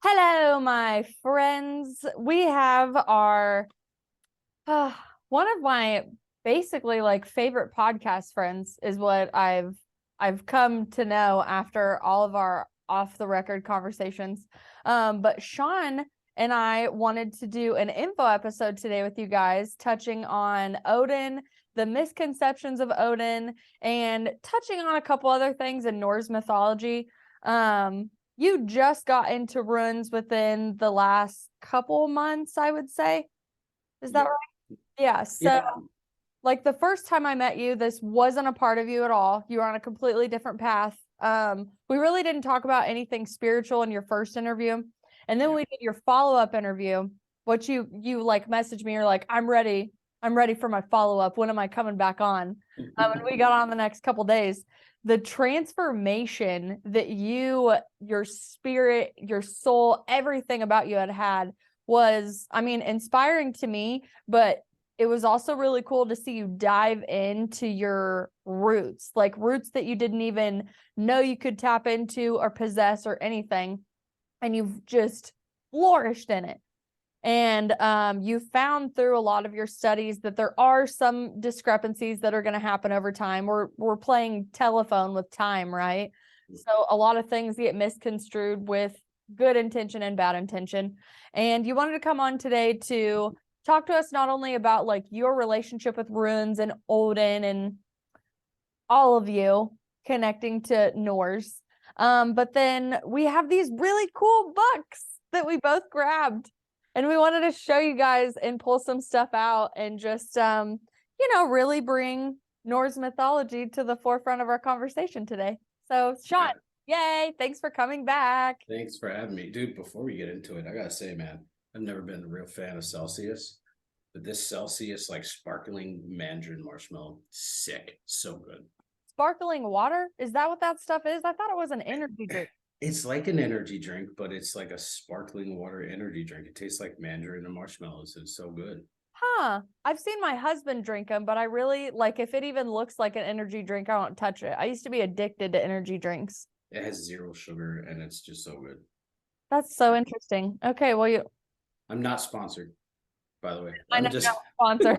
Hello, my friends. We have our one of my basically like favorite podcast friends is what I've come to know after all of our off the record conversations. But Sean and I wanted to do an info episode today with you guys, touching on Odin, the misconceptions of Odin, and touching on a couple other things in Norse mythology. You just got into runes within the last couple months, I would say. Is that Yeah. right? Yeah. So, Yeah. like the first time I met you, this wasn't a part of you at all. You were on a completely different path. We really didn't talk about anything spiritual in your first interview. And then Yeah. we did your follow-up interview. What you like messaged me, you're like, I'm ready. I'm ready for my follow-up. When am I coming back on? And we got on the next couple days. The transformation that your spirit, your soul, everything about you had was, I mean, inspiring to me, but it was also really cool to see you dive into your roots, like roots that you didn't even know you could tap into or possess or anything. And you've just flourished in it. And you found through a lot of your studies that there are some discrepancies that are going to happen over time. We're playing telephone with time, right? So a lot of things get misconstrued with good intention and bad intention. And you wanted to come on today to talk to us not only about like your relationship with runes and Odin and all of you connecting to Norse, but then we have these really cool books that we both grabbed, and we wanted to show you guys and pull some stuff out and just really bring Norse mythology to the forefront of our conversation today. So Sean, yay, thanks for coming back. Thanks for having me. Dude, before we get into it, I gotta say, man, I've never been a real fan of Celsius, but this Celsius, like sparkling mandarin marshmallow, sick. So good. Sparkling water, is that what that stuff is? I thought it was an energy drink. It's like an energy drink, but it's like a sparkling water energy drink. It tastes like mandarin and marshmallows. It's so good. Huh. I've seen my husband drink them, but I really like if it even looks like an energy drink, I won't touch it. I used to be addicted to energy drinks. It has zero sugar and it's just so good. That's so interesting. Okay, well I'm not sponsored, by the way. I know I'm you're not just a sponsor.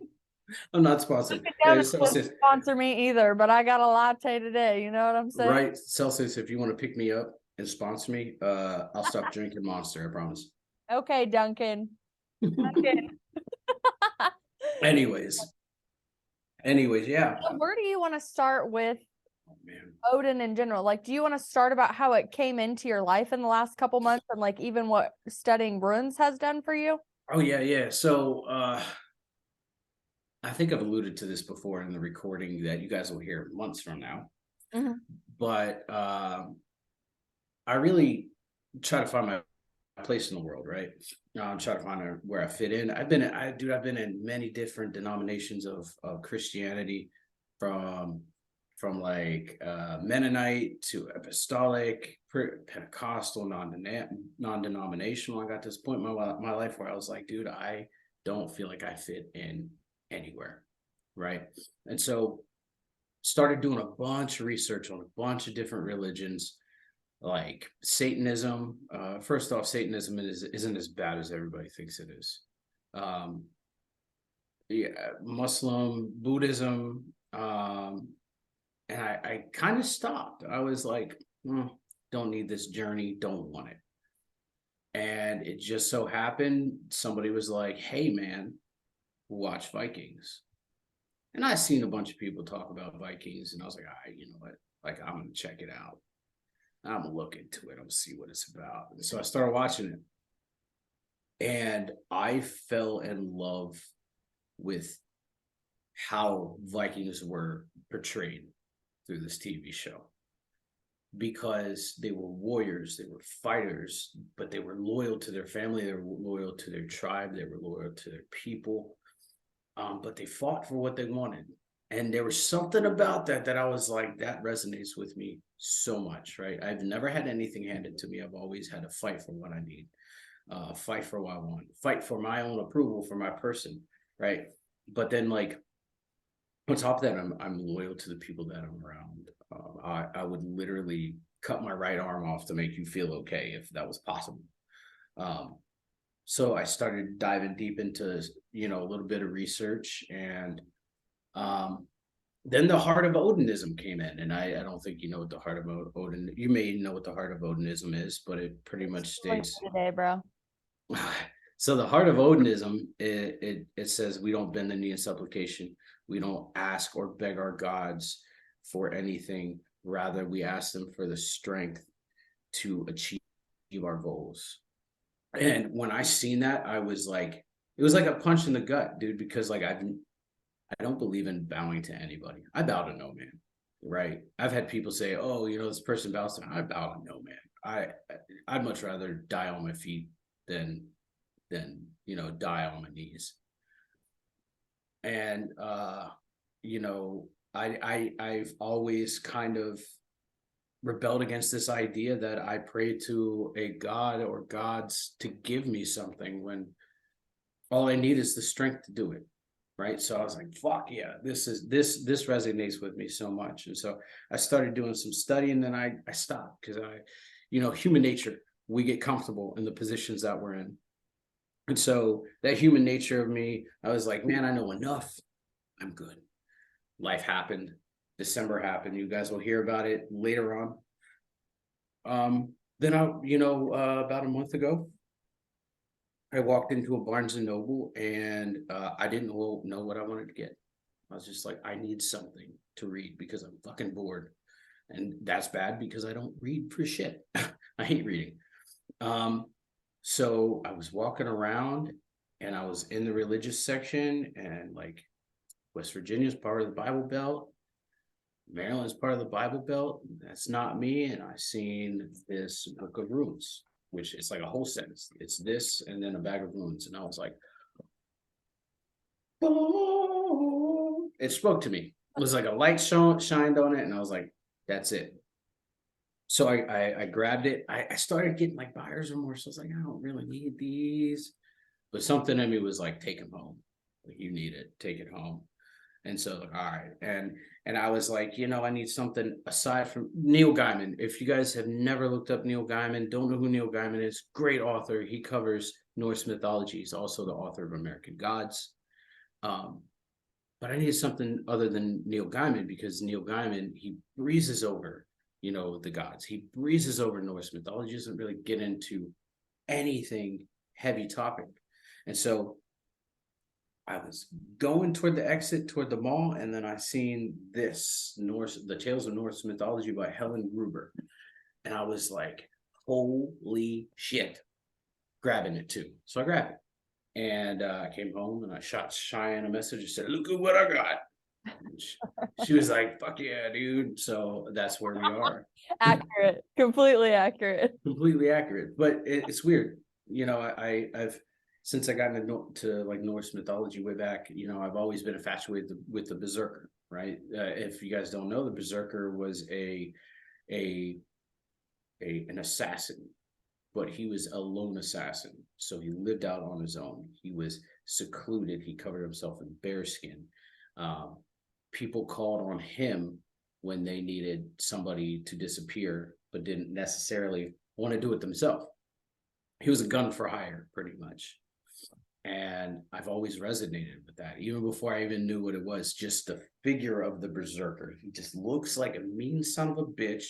I'm not sponsored. Don't Hey, Celsius, sponsor me either, but I got a latte today. You know what I'm saying? right? Celsius, if you want to pick me up and sponsor me, I'll stop drinking Monster, I promise. Okay, Duncan. Duncan. anyways anyways, yeah. So where do you want to start with Oh, man. Odin in general? Like, do you want to start about how it came into your life in the last couple months and like even what studying runes has done for you? Oh, yeah. So I think I've alluded to this before in the recording that you guys will hear months from now, Mhm. but I really try to find my place in the world, right? I'm trying to find where I fit in. I've been in many different denominations of Christianity, from like Mennonite to Apostolic, Pentecostal, non-denominational. I got to this point in my life where I was like, dude, I don't feel like I fit in anywhere, right? And so started doing a bunch of research on a bunch of different religions, like Satanism. First off, Satanism isn't as bad as everybody thinks it is. Um, yeah, Muslim, Buddhism, and I kind of stopped. I was like, don't need this journey, don't want it. And it just so happened somebody was like, hey, man, watch Vikings. And I seen a bunch of people talk about Vikings, and I was like, all right, you know what? Like, I'm gonna check it out. I'm gonna look into it. I'm gonna see what it's about. And so I started watching it, and I fell in love with how Vikings were portrayed through this TV show, because they were warriors, they were fighters, but they were loyal to their family, they were loyal to their tribe, they were loyal to their people, but they fought for what they wanted. And there was something about that I was like, that resonates with me so much, right? I've never had anything handed to me. I've always had to fight for what I need, fight for what I want, fight for my own approval for my person, right? But then, like, on top of that, I'm loyal to the people that I'm around. I would literally cut my right arm off to make you feel okay if that was possible. So I started diving deep into, you know, a little bit of research, and then the heart of Odinism came in, and I don't think you know what the heart of Odin. You may know what the heart of Odinism is, but it pretty much states. Today, bro. So the heart of Odinism, it says we don't bend the knee in supplication. We don't ask or beg our gods for anything. Rather, we ask them for the strength to achieve our goals. And when I seen that, I was like, it was like a punch in the gut, dude, because like I don't believe in bowing to anybody. I bow to no man, right? I've had people say, "Oh, you know, this person bows to." I bow to no man. I'd much rather die on my feet than you know, die on my knees. And you know, I've always kind of rebelled against this idea that I pray to a god or gods to give me something when all I need is the strength to do it. Right. So I was like, fuck yeah, this resonates with me so much. And so I started doing some study, and then I stopped because you know, human nature, we get comfortable in the positions that we're in. And so that human nature of me, I was like, man, I know enough. I'm good. Life happened. December happened. You guys will hear about it later on. Then you know, about a month ago, I walked into a Barnes and Noble, and I didn't know what I wanted to get. I was just like, I need something to read because I'm fucking bored. And that's bad because I don't read for shit. I hate reading. So I was walking around, and I was in the religious section, and like West Virginia is part of the Bible Belt. Maryland's part of the Bible Belt. That's not me. And I seen this book of runes, which is like a whole sentence. It's this and then a bag of runes. And I was like, oh, it spoke to me. It was like a light shined on it. And I was like, that's it. So I grabbed it. I started getting like buyer's remorse. I was like, I don't really need these. But something in me was like, take them home. Like, you need it. Take it home. And so, like, all right. And I was like, you know, I need something aside from Neil Gaiman. If you guys have never looked up Neil Gaiman, don't know who Neil Gaiman is, great author. He covers Norse mythology. He's also the author of American Gods. But I needed something other than Neil Gaiman, because Neil Gaiman, he breezes over, you know, the gods. He breezes over Norse mythology, doesn't really get into anything heavy topic. And so I was going toward the exit toward the mall, and then I seen this The Tales of Norse Mythology by Helen Gruber. And I was like, holy shit, grabbing it too. So I grabbed it. And I came home, and I shot Cheyenne a message and said, look at what I got. She was like, fuck yeah, dude. So that's where we are. Accurate. Completely accurate. Completely accurate. But it's weird. You know, I've since I got into like Norse mythology way back, you know, I've always been infatuated with the berserker, right? If you guys don't know, the berserker was an assassin, but he was a lone assassin. So he lived out on his own. He was secluded. He covered himself in bearskin. People called on him when they needed somebody to disappear, but didn't necessarily want to do it themselves. He was a gun for hire, pretty much. And I've always resonated with that, even before I even knew what it was. Just the figure of the berserker. He just looks like a mean son of a bitch.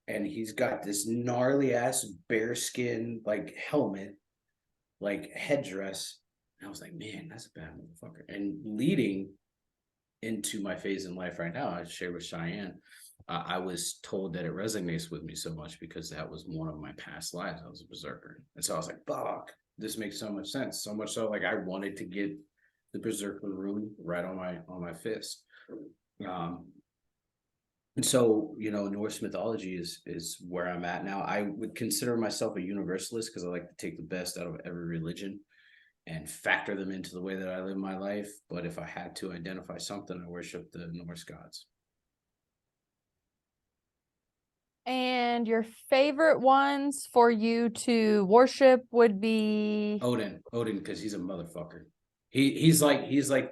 And he's got this gnarly ass bearskin like helmet, like headdress. And I was like, man, that's a bad motherfucker. And leading into my phase in life right now, I share with Cheyenne, I was told that it resonates with me so much because that was one of my past lives. I was a berserker. And so I was like, fuck, this makes so much sense. So much so, like, I wanted to get the berserker rune right on my fist. And so, you know, Norse mythology is where I'm at now. I would consider myself a universalist because I like to take the best out of every religion and factor them into the way that I live my life. But if I had to identify something, I worship the Norse gods. And your favorite ones for you to worship would be Odin, because he's a motherfucker. He's like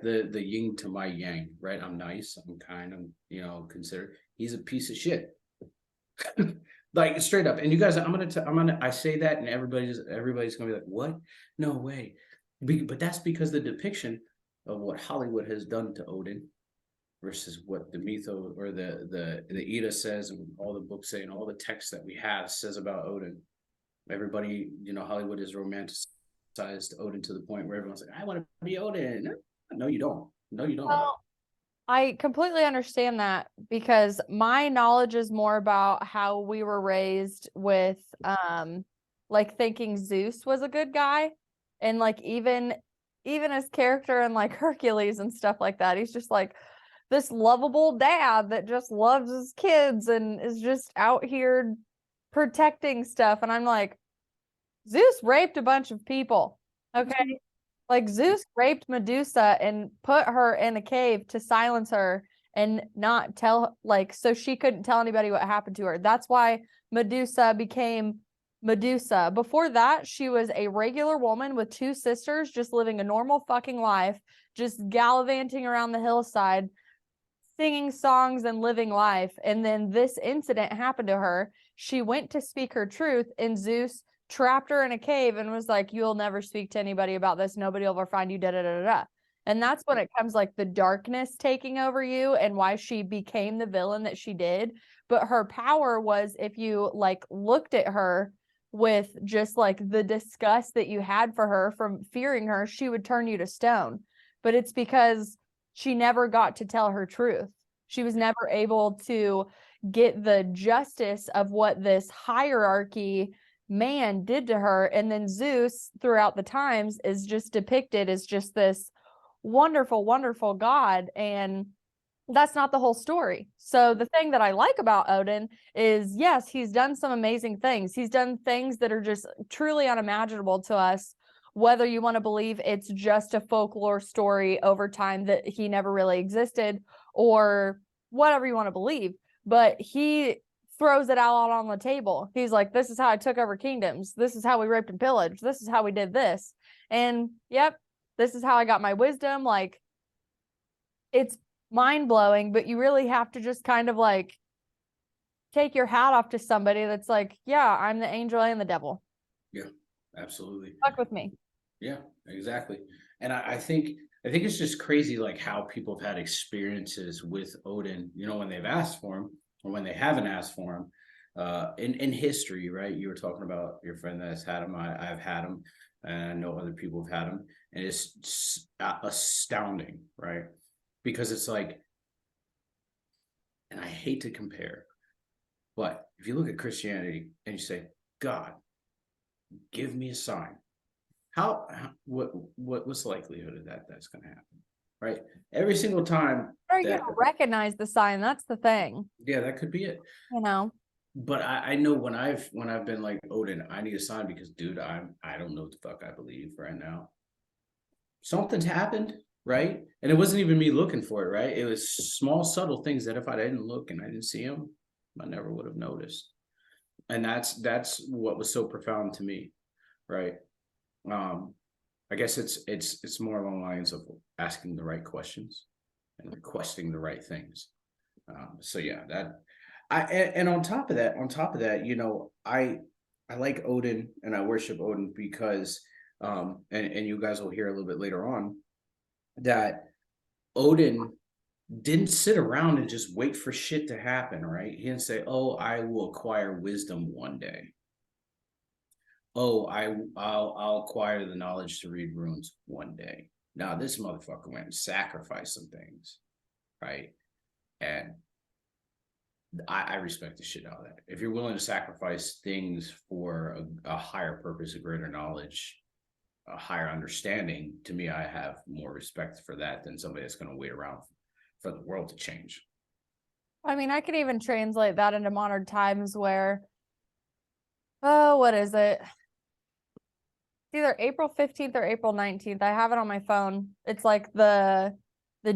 the yin to my yang, right? I'm nice, I'm kind, I'm, you know, considered. He's a piece of shit. Like straight up. And you guys, I say that, and everybody's gonna be like, what? No way. But that's because the depiction of what Hollywood has done to Odin versus what the mytho or the Edda says, and all the books say, and all the text that we have says about Odin. Everybody, Hollywood has romanticized Odin to the point where everyone's like, I want to be Odin. No, you don't. No, you don't. Well, I completely understand that because my knowledge is more about how we were raised with like thinking Zeus was a good guy, and like even his character in like Hercules and stuff like that. He's just like this lovable dad that just loves his kids and is just out here protecting stuff. And I'm like, Zeus raped a bunch of people. Okay. Like Zeus raped Medusa and put her in a cave to silence her and not tell, like, so she couldn't tell anybody what happened to her. That's why Medusa became Medusa. Before that, she was a regular woman with two sisters, just living a normal fucking life, just gallivanting around the hillside, singing songs and living life. And then this incident happened to her. She went to speak her truth, and Zeus trapped her in a cave and was like, you'll never speak to anybody about this. Nobody will ever find you, da da da da. And that's when it comes like the darkness taking over you and why she became the villain that she did. But her power was, if you like looked at her with just like the disgust that you had for her from fearing her, she would turn you to stone. But it's because she never got to tell her truth. She was never able to get the justice of what this hierarchy man did to her. And then Zeus throughout the times is just depicted as just this wonderful, wonderful god. And that's not the whole story. So the thing that I like about Odin is, yes, he's done some amazing things. He's done things that are just truly unimaginable to us, whether you want to believe it's just a folklore story over time that he never really existed, or whatever you want to believe. But he throws it out on the table. He's like, this is how I took over kingdoms. This is how we raped and pillaged. This is how we did this. And yep, this is how I got my wisdom. Like, it's mind-blowing, but you really have to just kind of like take your hat off to somebody that's like, yeah, I'm the angel and the devil. Yeah, absolutely. Fuck with me. Yeah, exactly. And I think it's just crazy, like how people have had experiences with Odin, when they've asked for him or when they haven't asked for him. In history, right? You were talking about your friend that's had him. I've had him, and I know other people have had him, and it's astounding, right? Because it's like, and I hate to compare, but if you look at Christianity and you say, God, give me a sign, what's the likelihood of that's going to happen, right? Every single time. Are you gonna recognize the sign? That's the thing. Yeah, that could be it. But I know when I've been like, Odin, I need a sign because, dude, I don't know what the fuck I believe right now. Something's happened, right? And it wasn't even me looking for it, right? It was small, subtle things that if I didn't look and I didn't see them, I never would have noticed. And that's what was so profound to me, right? I guess it's more along the lines of asking the right questions and requesting the right things. So yeah, and on top of that, I like Odin and I worship Odin because, and you guys will hear a little bit later on that Odin didn't sit around and just wait for shit to happen, right? He didn't say, "Oh, I will acquire wisdom one day. Oh, I'll acquire the knowledge to read runes one day." Now this motherfucker went and sacrificed some things, right? And I respect the shit out of that. If you're willing to sacrifice things for a higher purpose, a greater knowledge, a higher understanding, to me, I have more respect for that than somebody that's going to wait around for the world to change. I mean, I could even translate that into modern times where, oh, what is it? It's either April 15th or April 19th. I have it on my phone. It's like the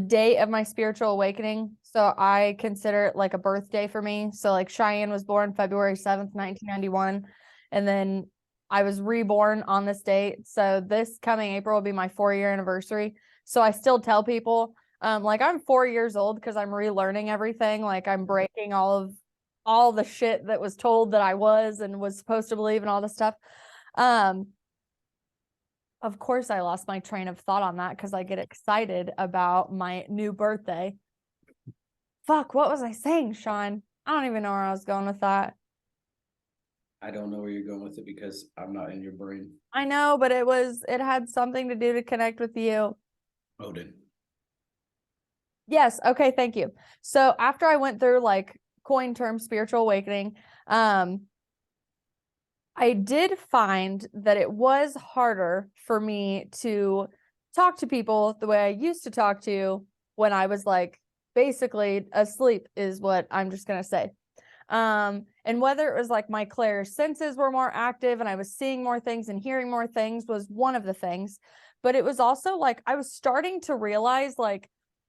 date of my spiritual awakening. So I consider it like a birthday for me. So like Cheyenne was born February 7th, 1991. And then I was reborn on this date. So this coming April will be my 4-year anniversary. So I still tell people, like I'm 4 years old because I'm relearning everything. Like I'm breaking all of all the shit that was told that I was and was supposed to believe and all this stuff. Of course I lost my train of thought on that because I get excited about my new birthday. Fuck, what was I saying, Sean? I don't even know where I was going with that. I don't know where you're going with it because I'm not in your brain. I know, but it had something to do to connect with you. Odin. Yes, okay, thank you. So after I went through like coin term spiritual awakening, I did find that it was harder for me to talk to people the way I used to talk to when I was like basically asleep, is what I'm just gonna say. And whether it was like my clair senses were more active and I was seeing more things and hearing more things was one of the things, but it was also like I was starting to realize like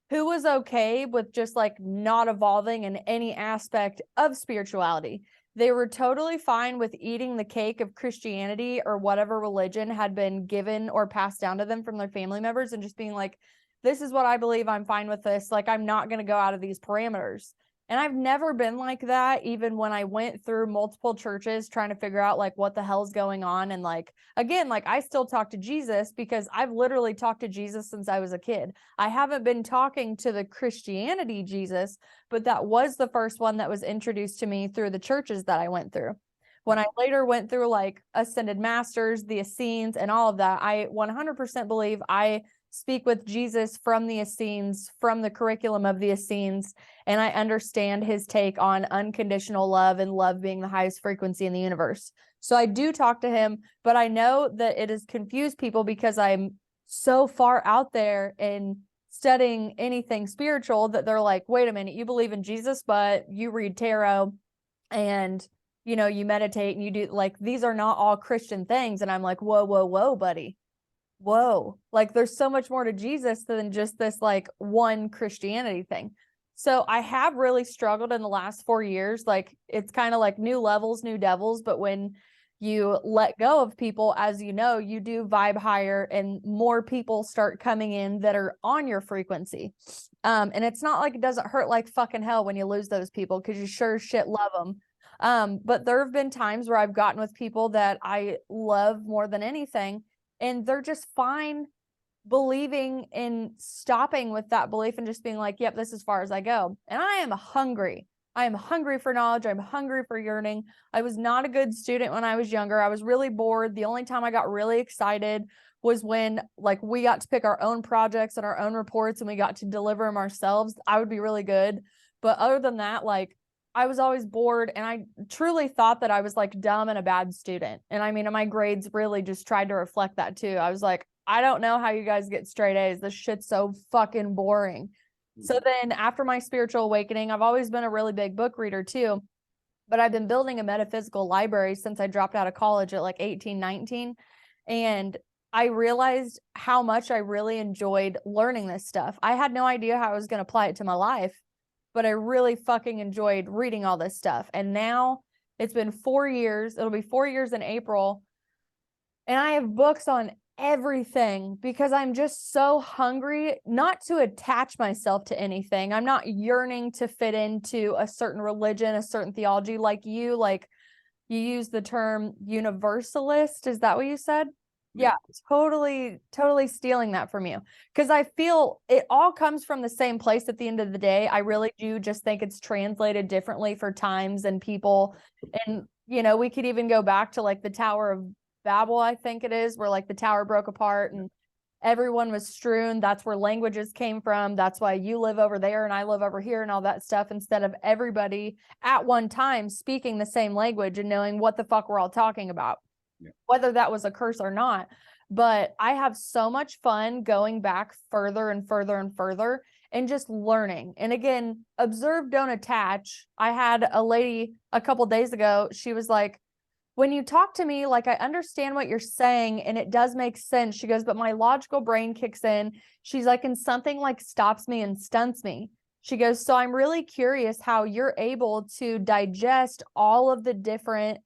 who was okay with just like not evolving in any aspect of spirituality. They were totally fine with eating the cake of Christianity or whatever religion had been given or passed down to them from their family members and just being like, this is what I believe. I'm fine with this. Like, I'm not going to go out of these parameters. And I've never been like that, even when I went through multiple churches trying to figure out like what the hell's going on. And like, again, like I still talk to Jesus because I've literally talked to Jesus since I was a kid. I haven't been talking to the Christianity Jesus, but that was the first one that was introduced to me through the churches that I went through. When I later went through like Ascended Masters, the Essenes, and all of that, I 100% believe I speak with Jesus from the Essenes, from the curriculum of the Essenes, and I understand his take on unconditional love and love being the highest frequency in the universe. So I do talk to him, but I know that it has confused people because I'm so far out there in studying anything spiritual that they're like, wait a minute, you believe in Jesus, but you read tarot and you meditate and you do like these are not all Christian things. And I'm like, whoa, whoa, whoa, buddy. Whoa, like there's so much more to Jesus than just this like one Christianity thing. So I have really struggled in the last 4 years. Like it's kind of like new levels, new devils. But when you let go of people, as you know, you do vibe higher and more people start coming in that are on your frequency. And it's not like it doesn't hurt like fucking hell when you lose those people because you sure as shit love them. But there have been times where I've gotten with people that I love more than anything. And they're just fine believing in stopping with that belief and just being like, yep, this is as far as I go. And I am hungry. I am hungry for knowledge. I'm hungry for yearning. I was not a good student when I was younger. I was really bored. The only time I got really excited was when like we got to pick our own projects and our own reports and we got to deliver them ourselves. I would be really good. But other than that, like I was always bored and I truly thought that I was like dumb and a bad student. And I mean, my grades really just tried to reflect that too. I was like, I don't know how you guys get straight A's. This shit's so fucking boring. So then after my spiritual awakening, I've always been a really big book reader too, but I've been building a metaphysical library since I dropped out of college at like 18, 19. And I realized how much I really enjoyed learning this stuff. I had no idea how I was going to apply it to my life, but I really fucking enjoyed reading all this stuff. And now it's been 4 years. It'll be 4 years in April. And I have books on everything because I'm just so hungry not to attach myself to anything. I'm not yearning to fit into a certain religion, a certain theology like you use the term universalist. Is that what you said? Yeah, totally stealing that from you because I feel it all comes from the same place at the end of the day. I really do just think it's translated differently for times and people. And, we could even go back to like the Tower of Babel, I think it is, where like the tower broke apart and everyone was strewn. That's where languages came from. That's why you live over there and I live over here and all that stuff, instead of everybody at one time speaking the same language and knowing what the fuck we're all talking about. Whether that was a curse or not. But I have so much fun going back further and further and further and just learning. And again, observe, don't attach. I had a lady a couple days ago. She was like, when you talk to me, like I understand what you're saying and it does make sense. She goes, but my logical brain kicks in. She's like, and something like stops me and stunts me. She goes, so I'm really curious how you're able to digest all of the different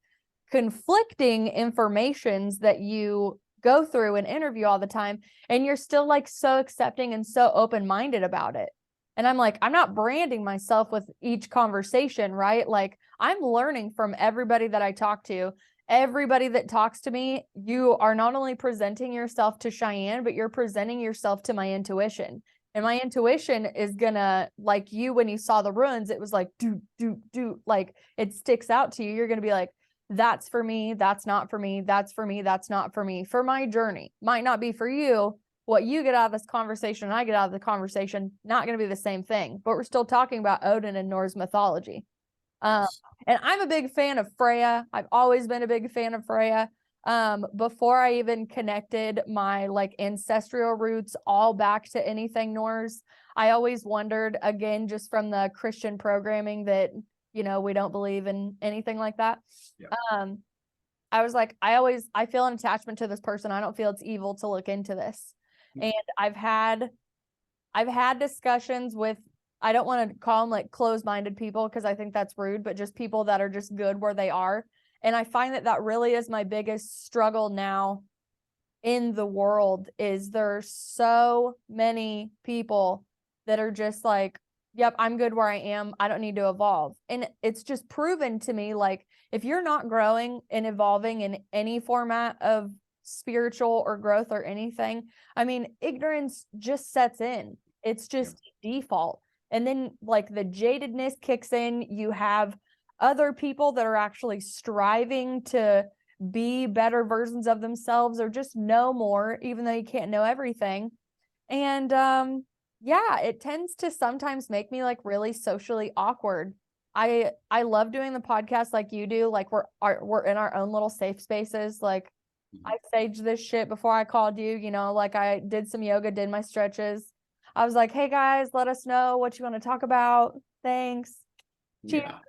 conflicting informations that you go through and interview all the time, and you're still like so accepting and so open-minded about it. And I'm like, I'm not branding myself with each conversation, right? Like I'm learning from everybody that I talk to. Everybody that talks to me, you are not only presenting yourself to Cheyenne, but you're presenting yourself to my intuition. And my intuition is gonna, like you, when you saw the ruins, it was like, do, like it sticks out to you. You're gonna be like, that's for me, that's not for me, that's for me, that's not for me. For my journey. Might not be for you. What you get out of this conversation and I get out of the conversation, not gonna be the same thing. But we're still talking about Odin and Norse mythology. Yes. And I'm a big fan of Freya. I've always been a big fan of Freya. Before I even connected my like ancestral roots all back to anything Norse, I always wondered, again, just from the Christian programming that, you know, we don't believe in anything like that. Yeah. I was like, I feel an attachment to this person. I don't feel it's evil to look into this. And I've had discussions with, I don't want to call them like closed-minded people because I think that's rude, but just people that are just good where they are. And I find that that really is my biggest struggle now in the world, is there's so many people that are just like, yep, I'm good where I am. I don't need to evolve. And it's just proven to me, like, if you're not growing and evolving in any format of spiritual or growth or anything, I mean, ignorance just sets in. It's just default. And then like the jadedness kicks in. You have other people that are actually striving to be better versions of themselves or just know more, even though you can't know everything. And yeah, it tends to sometimes make me like really socially awkward. I love doing the podcast like you do. Like we're in our own little safe spaces. Like I staged this shit before I called you, you know, like I did some yoga, did my stretches. I was like, hey guys, let us know what you want to talk about. Thanks. Cheers. Yeah.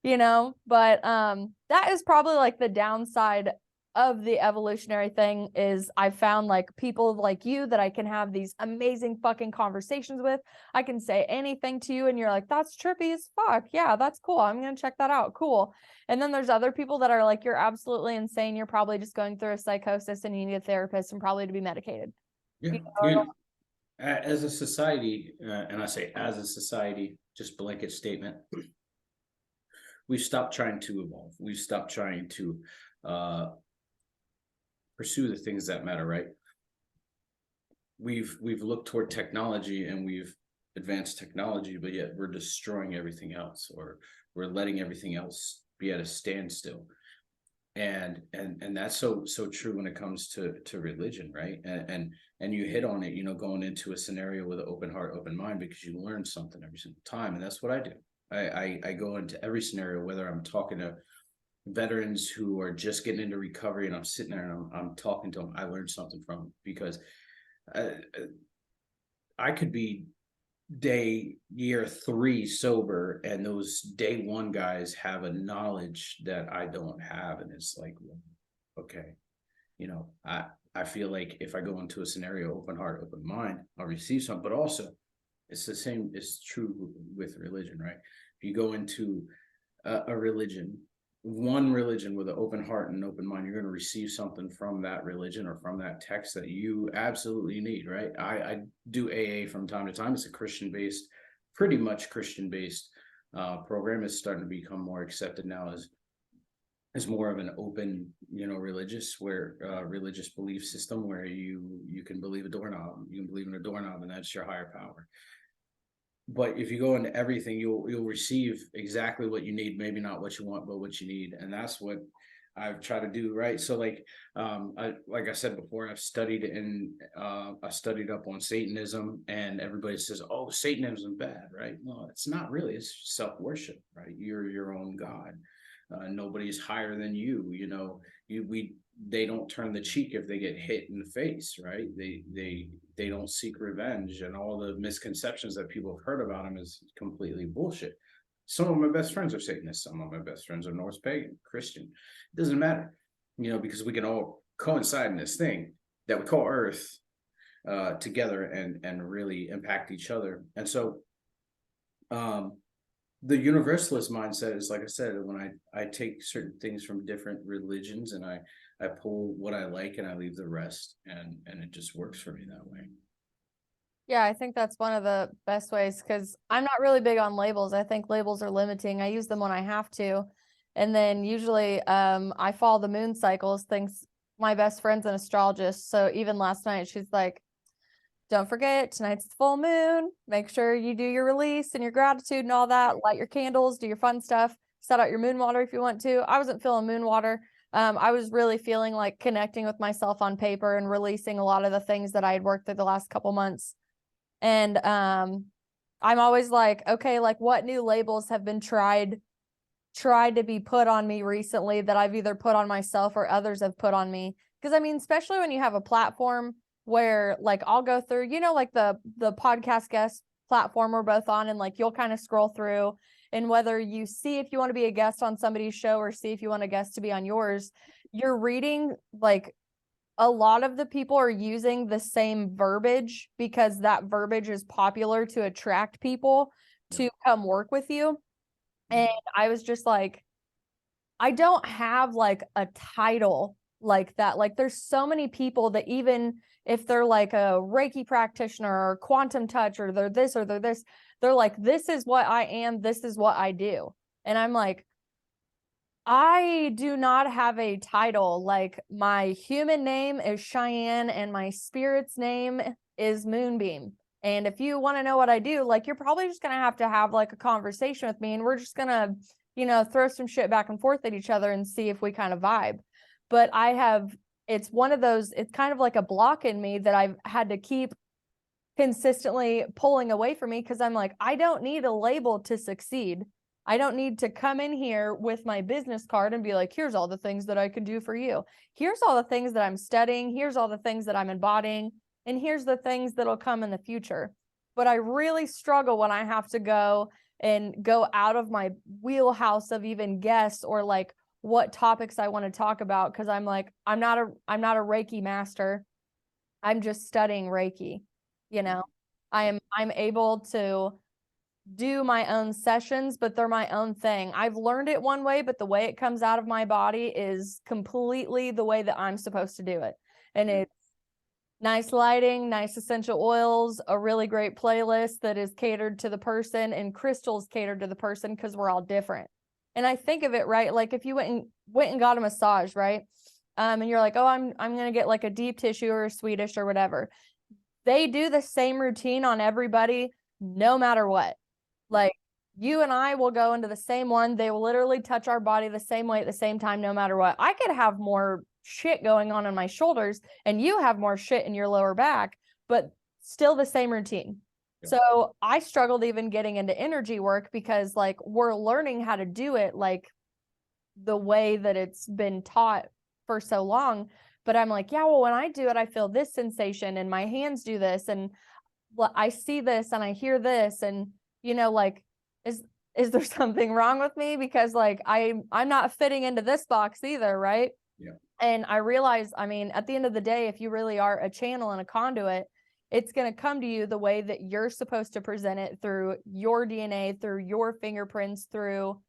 You know, but that is probably like the downside of the evolutionary thing, is I found like people like you that I can have these amazing fucking conversations with. I can say anything to you and you're like, that's trippy as fuck. Yeah, that's cool. I'm gonna check that out. Cool. And then there's other people that are like, you're absolutely insane. You're probably just going through a psychosis and you need a therapist and probably to be medicated. Yeah. You know? As a society, and I say as a society, just blanket statement, we've stopped trying to evolve. We've stopped trying to pursue the things that matter, right? We've looked toward technology and we've advanced technology, but yet we're destroying everything else, or we're letting everything else be at a standstill. And that's so true when it comes to religion, right? And you hit on it, you know, going into a scenario with an open heart, open mind, because you learn something every single time. And that's what I do. I go into every scenario, whether I'm talking to veterans who are just getting into recovery and I'm sitting there and I'm talking to them, I learned something from them, because I could be year 3 sober, and those day 1 guys have a knowledge that I don't have. And it's like, well, okay, you know, I feel like if I go into a scenario, open heart, open mind, I'll receive something. But also it's the same, it's true with religion, right? If you go into a religion, one religion, with an open heart and an open mind, you're going to receive something from that religion or from that text that you absolutely need, right? I do AA from time to time. It's a Christian-based, pretty much Christian-based program. Is starting to become more accepted now as more of an open, you know, religious belief system, where you can believe a doorknob, you can believe in a doorknob, and that's your higher power. But if you go into everything, you'll receive exactly what you need, maybe not what you want, but what you need. And that's what I've tried to do, right? So like I said before, I studied up on Satanism, and everybody says, oh, Satanism bad, right? Well, it's not really. It's self-worship, right? You're your own God. Nobody's higher than you. You know, they don't turn the cheek if they get hit in the face, right? They don't seek revenge, and all the misconceptions that people have heard about them is completely bullshit. Some of my best friends are Satanists. Some of my best friends are Norse pagan, Christian. It doesn't matter, you know, because we can all coincide in this thing that we call Earth together and really impact each other. And so the universalist mindset is, like I said, when I take certain things from different religions and I pull what I like and I leave the rest, and it just works for me that way. Yeah, I think that's one of the best ways because I'm not really big on labels. I think labels are limiting. I use them when I have to. And then usually I follow the moon cycles, things my best friend's an astrologist. So even last night she's like, don't forget, tonight's the full moon. Make sure you do your release and your gratitude and all that. Light your candles, do your fun stuff. Set out your moon water if you want to. I wasn't feeling moon water. I was really feeling like connecting with myself on paper and releasing a lot of the things that I had worked through the last couple months. And I'm always like, okay, like what new labels have been tried to be put on me recently that I've either put on myself or others have put on me? Because I mean, especially when you have a platform where like I'll go through, like the podcast guest platform we're both on, and like you'll kind of scroll through, and whether you see if you want to be a guest on somebody's show or see if you want a guest to be on yours, you're reading like a lot of the people are using the same verbiage because that verbiage is popular to attract people to come work with you. And I was just like, I don't have like a title like that. Like there's so many people that even if they're like a Reiki practitioner or quantum touch or they're this or they're this, they're like, this is what I am, this is what I do. And I'm like, I do not have a title. Like my human name is Cheyenne and my spirit's name is Moonbeam. And if you want to know what I do, like you're probably just going to have like a conversation with me and we're just going to, throw some shit back and forth at each other and see if we kind of vibe. But it's one of those, it's kind of like a block in me that I've had to keep consistently pulling away from me because I'm like, I don't need a label to succeed. I don't need to come in here with my business card and be like, here's all the things that I can do for you. Here's all the things that I'm studying. Here's all the things that I'm embodying. And here's the things that'll come in the future. But I really struggle when I have to go out of my wheelhouse of even guests or like what topics I want to talk about. Cause I'm like, I'm not a Reiki master. I'm just studying Reiki, I'm able to do my own sessions, but they're my own thing. I've learned it one way, but the way it comes out of my body is completely the way that I'm supposed to do it. And it's nice lighting, nice essential oils, a really great playlist that is catered to the person, and crystals catered to the person because we're all different. And I think of it, right? Like if you went and got a massage, right? And you're like, oh, I'm gonna get like a deep tissue or a Swedish or whatever. They do the same routine on everybody, no matter what. Like you and I will go into the same one. They will literally touch our body the same way at the same time, no matter what. I could have more shit going on in my shoulders and you have more shit in your lower back, but still the same routine. Yeah. So I struggled even getting into energy work because like we're learning how to do it like the way that it's been taught for so long. But I'm like, yeah, well, when I do it, I feel this sensation and my hands do this and I see this and I hear this and like is there something wrong with me because like I'm not fitting into this box either, right? Yeah. And I realize, I mean, at the end of the day, if you really are a channel and a conduit, it's going to come to you the way that you're supposed to present it through your DNA, through your fingerprints, through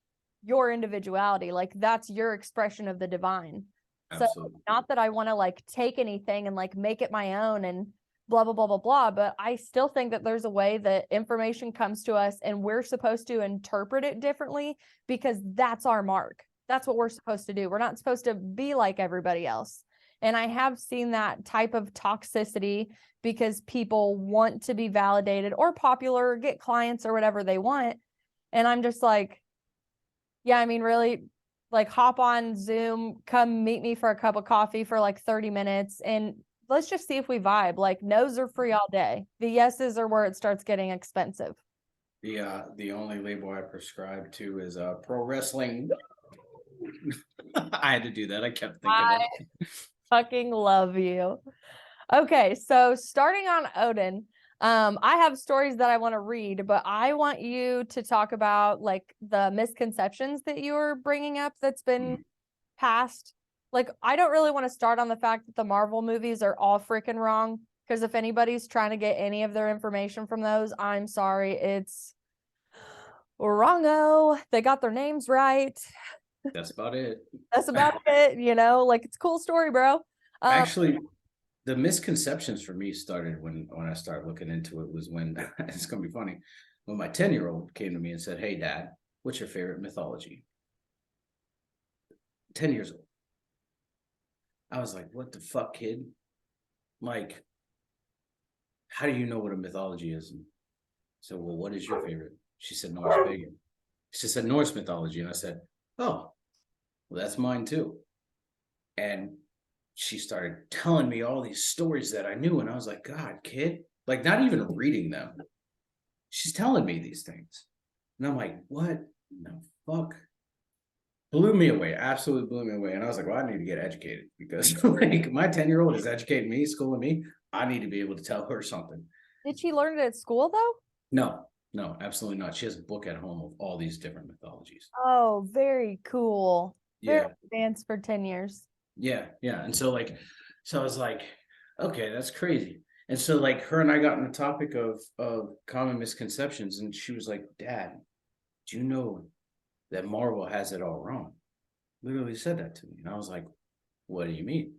your individuality. Like that's your expression of the divine. Absolutely. So not that I want to like take anything and like make it my own and blah, blah, blah, blah, blah. But I still think that there's a way that information comes to us and we're supposed to interpret it differently because that's our mark. That's what we're supposed to do. We're not supposed to be like everybody else. And I have seen that type of toxicity because people want to be validated or popular or get clients or whatever they want. And I'm just like, yeah, I mean, really, like hop on Zoom, come meet me for a cup of coffee for like 30 minutes and let's just see if we vibe. Like no's are free all day. The yeses are where it starts getting expensive. The only label I prescribe to is pro wrestling. I had to do that. I kept thinking I fucking love you. Okay, so starting on Odin, I have stories that I want to read, but I want you to talk about like the misconceptions that you were bringing up that's been passed. Like, I don't really want to start on the fact that the Marvel movies are all freaking wrong, because if anybody's trying to get any of their information from those, I'm sorry, it's wrongo. They got their names right. That's about it. That's about it, like it's a cool story, bro. Actually, the misconceptions for me started when I started looking into it was when it's gonna be funny when my 10-year-old came to me and said, "Hey, Dad, what's your favorite mythology?" 10 years old. I was like, "What the fuck, kid? Like, how do you know what a mythology is?" And so, well, what is your favorite? She said Norse pagan. She said Norse mythology, and I said, "Oh, well, that's mine too." And she started telling me all these stories that I knew, and I was like, "God, kid!" Like, not even reading them. She's telling me these things, and I'm like, "What the fuck?" Blew me away, absolutely blew me away. And I was like, "Well, I need to get educated because like my 10-year-old is educating me, schooling me. I need to be able to tell her something." Did she learn it at school though? No, no, absolutely not. She has a book at home of all these different mythologies. Oh, very cool. Very Yeah, advanced for 10 years. yeah, yeah. And so like, so I was like, okay, that's crazy. And so like her and I got on the topic of common misconceptions, and she was like, "Dad, do you know that Marvel has it all wrong?" Literally said that to me. And I was like, "What do you mean?"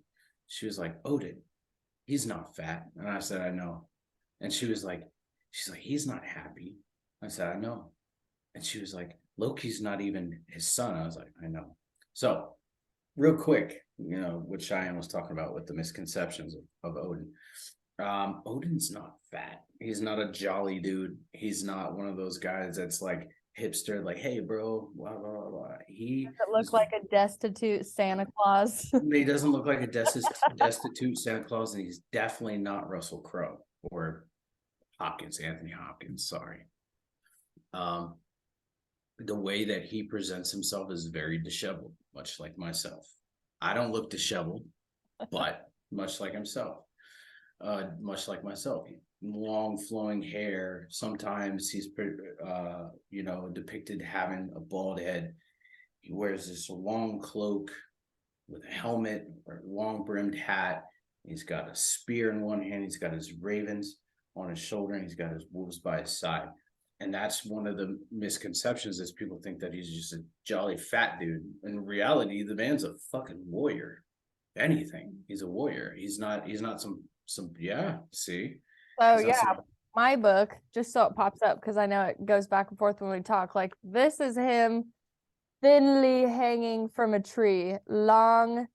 She was like, "Odin, he's not fat." And I said, "I know." And she's like, "He's not happy." I said, "I know." And she was like, "Loki's not even his son." I was like, "I know." So real quick, what Cheyenne was talking about with the misconceptions of Odin. Odin's not fat. He's not a jolly dude. He's not one of those guys that's like hipster, like, "Hey, bro, blah, blah, blah." It looked like a destitute Santa Claus. He doesn't look like a destitute Santa Claus, and he's definitely not Russell Crowe or Anthony Hopkins. Sorry. Um, the way that he presents himself is very disheveled, much like myself. I don't look disheveled, but much like himself, much like myself. Long flowing hair. Sometimes he's, depicted having a bald head. He wears this long cloak with a helmet or a long brimmed hat. He's got a spear in one hand. He's got his ravens on his shoulder, and he's got his wolves by his side. And that's one of the misconceptions is people think that he's just a jolly fat dude. In reality, the man's a fucking warrior. If anything, he's a warrior. He's not some yeah, see? So He's not yeah, some my book, just so it pops up, because I know it goes back and forth when we talk. Like this is him thinly hanging from a tree, long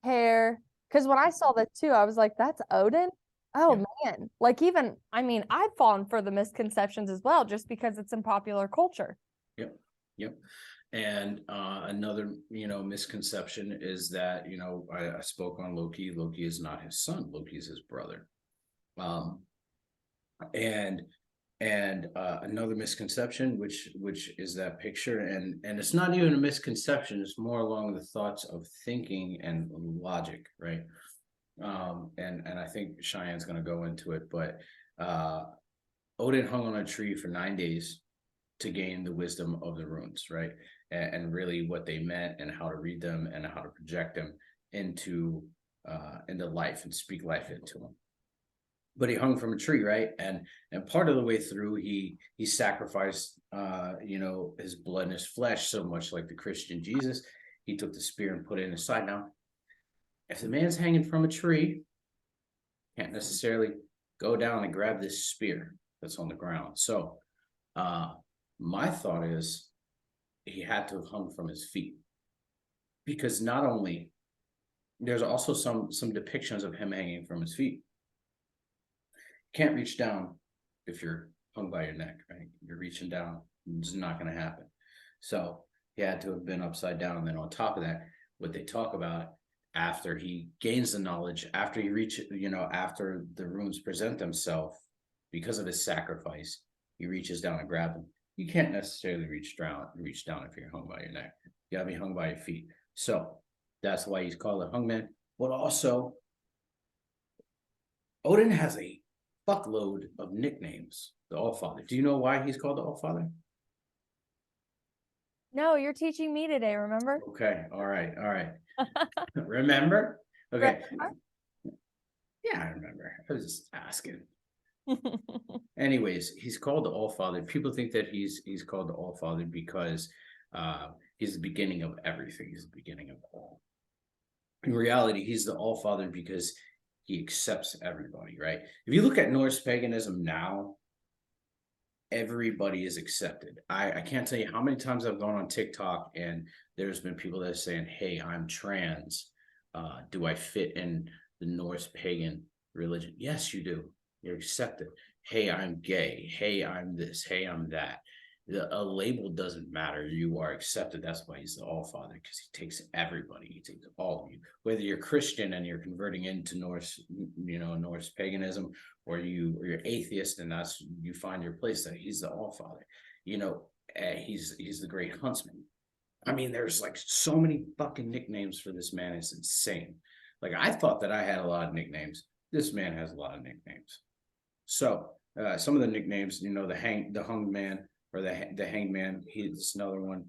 hair. Because when I saw that too, I was like, that's Odin? yeah, Oh man. Like even, I mean, I've fallen for the misconceptions as well, just because it's in popular culture. yep, yep. And another, misconception is that, I spoke on Loki. Loki is not his son. Loki is his brother. Um, and another misconception, which is that picture, and it's not even a misconception. It's more along the thoughts of thinking and logic, right? And I think Cheyenne's going to go into it, but Odin hung on a tree for 9 days to gain the wisdom of the runes, right? And really what they meant and how to read them and how to project them into life and speak life into them. But he hung from a tree, right? And part of the way through, he sacrificed, his blood and his flesh, so much like the Christian Jesus. He took the spear and put it in his side. Now, if the man's hanging from a tree, can't necessarily go down and grab this spear that's on the ground. So, my thought is he had to have hung from his feet, because not only there's also some depictions of him hanging from his feet. Can't reach down if you're hung by your neck, right? You're reaching down, it's not going to happen. So he had to have been upside down. And then on top of that, what they talk about after he gains the knowledge, after after the runes present themselves, because of his sacrifice, he reaches down and grabs them. You can't necessarily reach down if you're hung by your neck. You gotta be hung by your feet. So that's why he's called a hungman. But also, Odin has a fuckload of nicknames. The Allfather. Do you know why he's called the Allfather? No, you're teaching me today, remember? Okay, all right. Remember? Okay. Yeah, I remember. I was just asking. Anyways, he's called the Allfather. People think that he's called the Allfather because he's the beginning of everything. He's the beginning of all. In reality, he's the Allfather because he accepts everybody, right? If you look at Norse paganism now, everybody is accepted. I can't tell you how many times I've gone on TikTok and there's been people that are saying, hey, I'm trans. Do I fit in the Norse pagan religion? Yes, you do. You're accepted. Hey, I'm gay. Hey, I'm this. Hey, I'm that. A label doesn't matter. You are accepted. That's why he's the All Father, because he takes everybody. He takes all of you. Whether you're Christian and you're converting into Norse, Norse paganism, or you're atheist and that's you find your place there. He's the All Father. He's the Great Huntsman. I mean, there's like so many fucking nicknames for this man. It's insane. Like I thought that I had a lot of nicknames. This man has a lot of nicknames. So some of the nicknames, the hunged man or the hanged man. He's another one.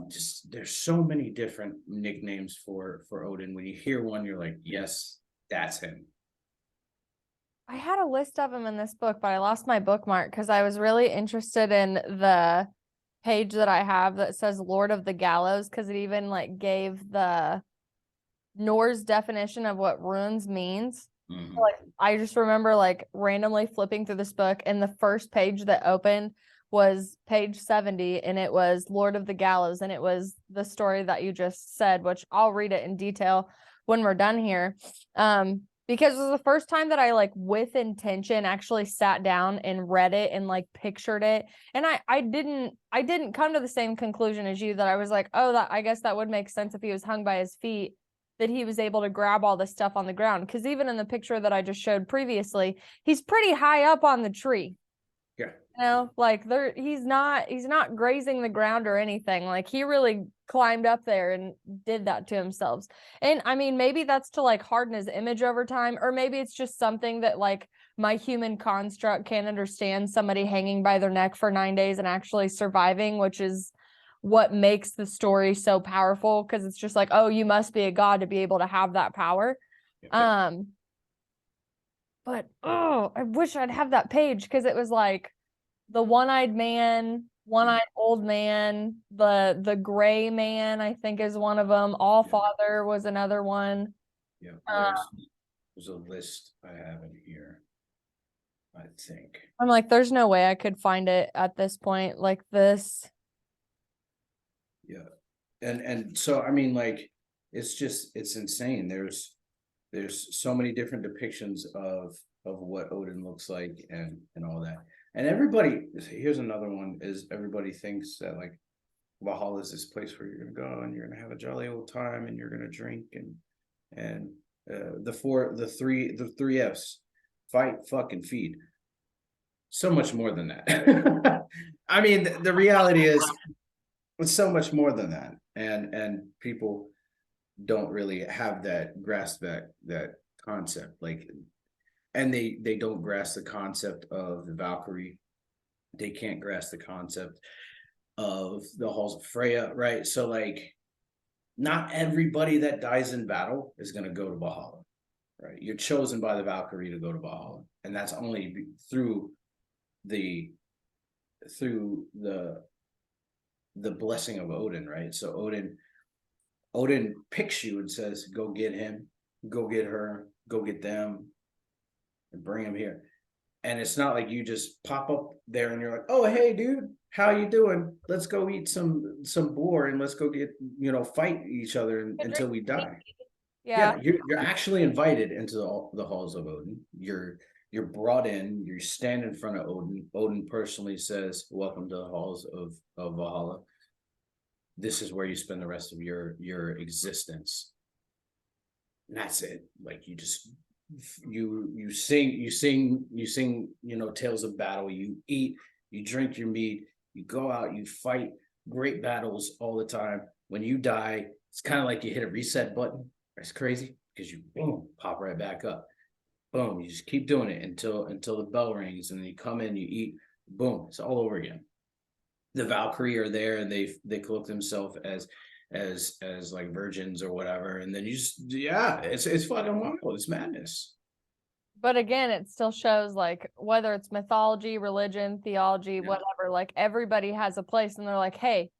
Just there's so many different nicknames for Odin. When you hear one, you're like, yes, that's him. I had a list of them in this book, but I lost my bookmark because I was really interested in the page that I have that says Lord of the Gallows, because it even like gave the Norse definition of what runes means. Mm-hmm. Like I just remember like randomly flipping through this book, and the first page that opened was page 70, and it was Lord of the Gallows, and it was the story that you just said, which I'll read it in detail when we're done here. Because it was the first time that I like with intention actually sat down and read it and like pictured it. And I didn't come to the same conclusion as you, that I was like, oh, I guess that would make sense if he was hung by his feet, that he was able to grab all this stuff on the ground. Because even in the picture that I just showed previously, he's pretty high up on the tree. Yeah. Like he's not grazing the ground or anything. Like he really climbed up there and did that to himself. And I mean, maybe that's to like harden his image over time, or maybe it's just something that like my human construct can't understand, somebody hanging by their neck for 9 days and actually surviving, which is what makes the story so powerful, because it's just like, oh, you must be a god to be able to have that power. Yeah. But I wish I'd have that page, because it was like the one-eyed man, one-eyed old man, the gray man, I think is one of them. All Father was another one. Yeah, there's a list I have in here, I think. I'm like, there's no way I could find it at this point like this. Yeah. And so I mean, like, it's insane. There's so many different depictions of what Odin looks like and all that. And here's another one, is everybody thinks that like Valhalla is this place where you're gonna go and you're gonna have a jolly old time and you're gonna drink and the three F's: fight, fuck, and feed. So much more than that. I mean, the reality is it's so much more than that, and people don't really have that grasp that concept, like, and they don't grasp the concept of the Valkyrie. They can't grasp the concept of the halls of Freya, right? So like, not everybody that dies in battle is going to go to Valhalla, right? You're chosen by the Valkyrie to go to Valhalla, and that's only through the blessing of Odin, right? So Odin picks you and says, go get him, go get her, go get them, and bring him here. And it's not like you just pop up there and you're like, oh, hey, dude, how you doing? Let's go eat some boar and let's go get, fight each other until we die. Yeah. You're actually invited into the halls of Odin. You're brought in, you stand in front of Odin. Odin personally says, welcome to the halls of Valhalla. This is where you spend the rest of your existence. And that's it. Like, you just you sing, tales of battle. You eat, you drink your meat, you go out, you fight great battles all the time. When you die, it's kind of like you hit a reset button. It's crazy because you boom, pop right back up. Boom, you just keep doing it until the bell rings, and then you come in, you eat, boom, it's all over again. The Valkyrie are there, and they cloak themselves as like virgins or whatever, and then it's fucking wild. It's madness. But again, it still shows like whether it's mythology, religion, theology, whatever, like everybody has a place, and they're like, hey,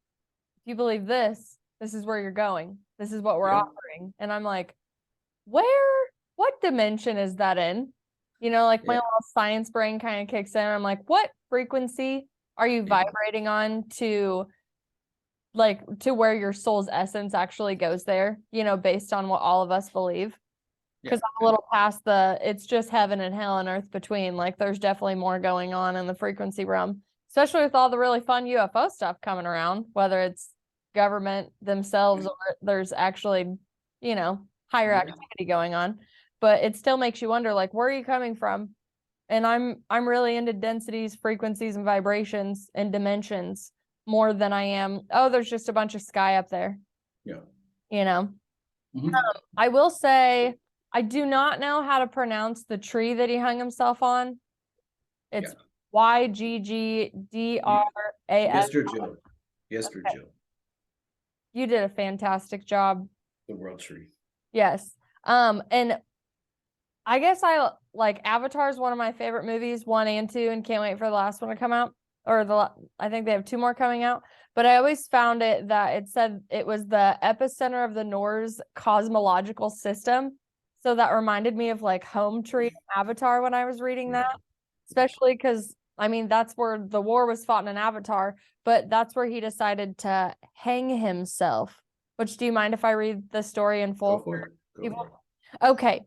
if you believe this is where you're going. This is what we're offering. And I'm like, where what dimension is that in? You know, like my Yeah. little science brain kind of kicks in. I'm like, what frequency are you Yeah. vibrating on to where your soul's essence actually goes there, you know, based on what all of us believe? Yeah. Because I'm a little past it's just heaven and hell and earth between. Like there's definitely more going on in the frequency realm, especially with all the really fun UFO stuff coming around, whether it's government themselves or there's actually, you know, higher activity going on. But it still makes you wonder, like, where are you coming from? And I'm really into densities, frequencies, and vibrations and dimensions more than I am, oh, there's just a bunch of sky up there. Yeah. You know. Mhm. I will say I do not know how to pronounce the tree that he hung himself on. It's Yeah. YGGDRAS. Yesterday, yesterday, You did a fantastic job. the world tree. Yes. And I guess I like Avatar is one of my favorite movies, 1 and 2, and can't wait for the last one to come out. I think they have 2 more coming out. But I always found it that it said it was the epicenter of the Norse cosmological system. So that reminded me of like Home Tree Avatar when I was reading that, especially because I mean that's where the war was fought in an Avatar, but that's where he decided to hang himself. Which, do you mind if I read the story in full? Go for it. Go People? for it. Okay.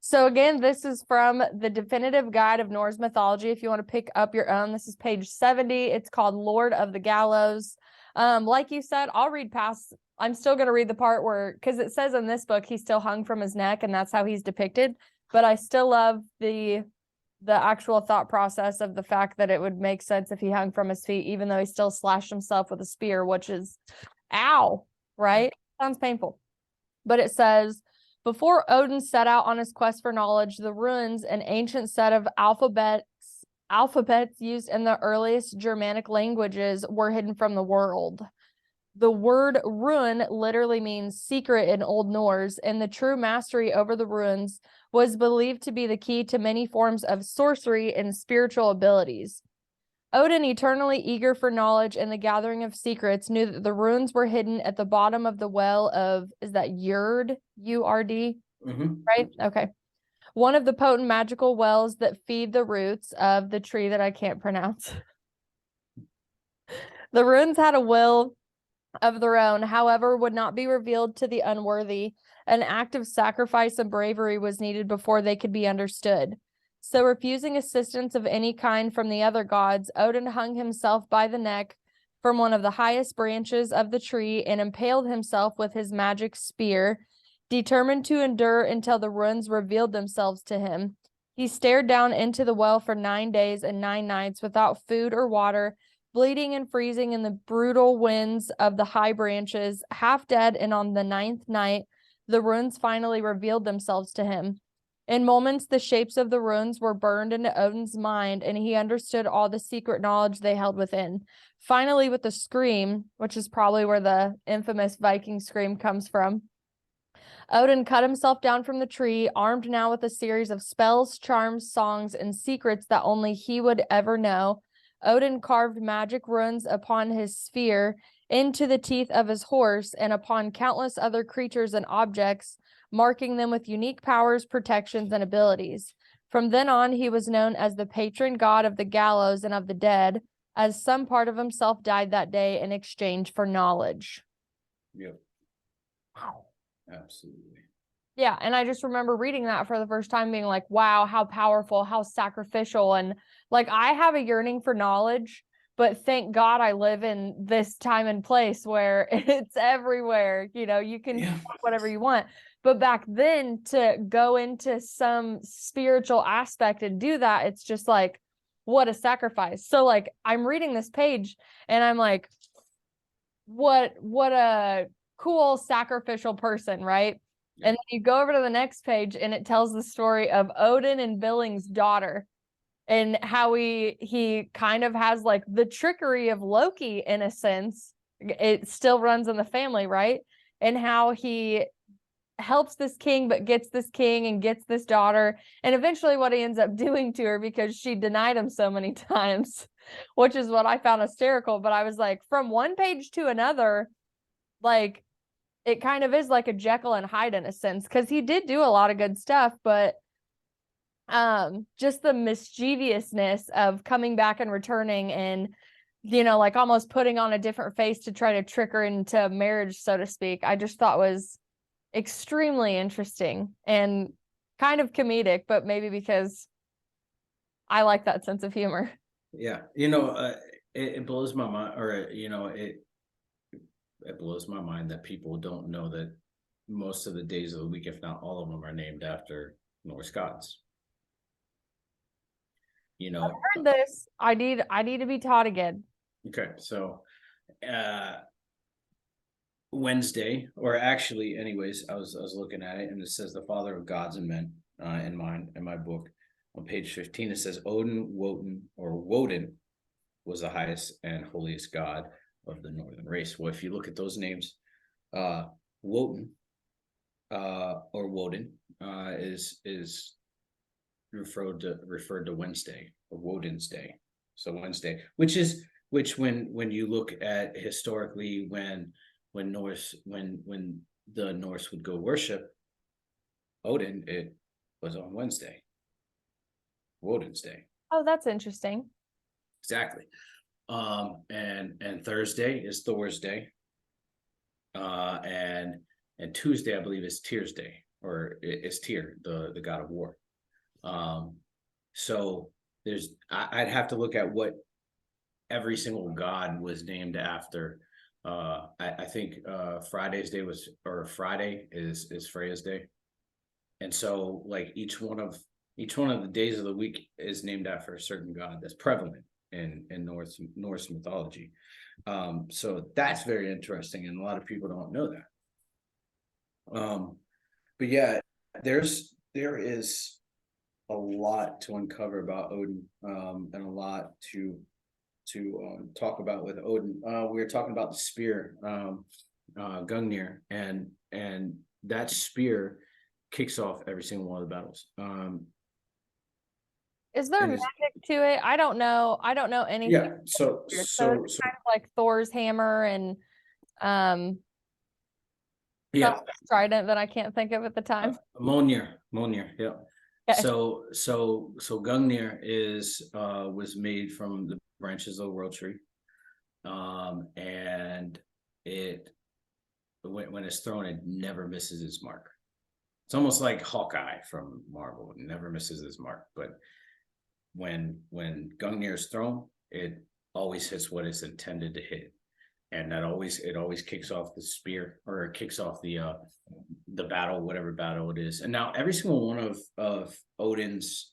So again, this is from the Definitive Guide of Norse Mythology. If you want to pick up your own, this is page 70. It's called Lord of the Gallows. Like you said, I'll read past. I'm still going to read the part where, because it says in this book, he's still hung from his neck, and that's how he's depicted. But I still love the actual thought process of the fact that it would make sense if he hung from his feet, even though he still slashed himself with a spear, which is, ow, right? Sounds painful. But it says, before Odin set out on his quest for knowledge, the runes, an ancient set of alphabets used in the earliest Germanic languages, were hidden from the world. The word rune literally means secret in Old Norse, and the true mastery over the runes was believed to be the key to many forms of sorcery and spiritual abilities. Odin, eternally eager for knowledge and the gathering of secrets, knew that the runes were hidden at the bottom of the well of, is that Urd? U-R-D? Right? Okay. One of the potent magical wells that feed the roots of the tree that I can't pronounce. The runes had a will of their own, however, would not be revealed to the unworthy. An act of sacrifice and bravery was needed before they could be understood. So, refusing assistance of any kind from the other gods, Odin hung himself by the neck from one of the highest branches of the tree and impaled himself with his magic spear, determined to endure until the runes revealed themselves to him. He stared down into the well for 9 days and 9 nights without food or water, bleeding and freezing in the brutal winds of the high branches, half dead, and on the 9th night, the runes finally revealed themselves to him. In moments, the shapes of the runes were burned into Odin's mind, and he understood all the secret knowledge they held within. Finally, with a scream, which is probably where the infamous Viking scream comes from, Odin cut himself down from the tree, armed now with a series of spells, charms, songs, and secrets that only he would ever know. Odin carved magic runes upon his sphere, into the teeth of his horse, and upon countless other creatures and objects, marking them with unique powers, protections, and abilities. From then on, he was known as the patron god of the gallows and of the dead, as some part of himself died that day in exchange for knowledge. Yep. Wow. Absolutely. Yeah, and I just remember reading that for the first time being like, wow, how powerful, how sacrificial. And like, I have a yearning for knowledge, but thank God I live in this time and place where it's everywhere. You know, you can do whatever you want. But back then, to go into some spiritual aspect and do that, it's just like, what a sacrifice. So like, I'm reading this page and I'm like, what a cool sacrificial person, right? And then you go over to the next page and it tells the story of Odin and Billing's daughter and how he kind of has like the trickery of Loki in a sense. It still runs in the family, right? And how he helps this king but gets this king and gets this daughter, and eventually what he ends up doing to her because she denied him so many times, which is what I found hysterical. But I was like, from one page to another, like, it kind of is like a Jekyll and Hyde in a sense, because he did do a lot of good stuff, but just the mischievousness of coming back and returning and, you know, like almost putting on a different face to try to trick her into marriage, so to speak, I just thought was extremely interesting and kind of comedic, but maybe because I like that sense of humor. Yeah, you know, it blows my mind, or you know, it blows my mind that people don't know that most of the days of the week, if not all of them, are named after Norse gods. You know, Heard this. I need to be taught again. okay, so uh Wednesday, or actually, anyways, I was looking at it, and it says the father of gods and men. In my book, on page 15, it says Woden was the highest and holiest god of the northern race. Well, if you look at those names, Woden or Woden is referred to Wednesday, or Woden's day. So Wednesday, which when you look at historically, when the Norse would go worship Odin, it was on Wednesday, Woden's day. Oh, that's interesting. Exactly. And Thursday is Thor's day. And Tuesday, I believe, is Tyr's day, or is Tyr, the god of war. So I'd have to look at what every single god was named after. I think Friday is Freya's day. And so like each one of the days of the week is named after a certain god that's prevalent in Norse mythology. So that's very interesting, and a lot of people don't know that. But yeah, there is a lot to uncover about Odin, and a lot to talk about with Odin. We were talking about the spear, Gungnir, and that spear kicks off every single one of the battles. Is there magic to it? I don't know. I don't know anything. Yeah, so It's kind of like Thor's hammer and yeah, trident that I can't think of at the time. Mjolnir, yeah. Okay. So Gungnir was made from the branches of the world tree, and when it's thrown, it never misses its mark. It's almost like Hawkeye from Marvel; it never misses its mark. But when Gungnir is thrown, it always hits what it's intended to hit, and it always kicks off the spear, or it kicks off the battle, whatever battle it is. And now every single one of Odin's,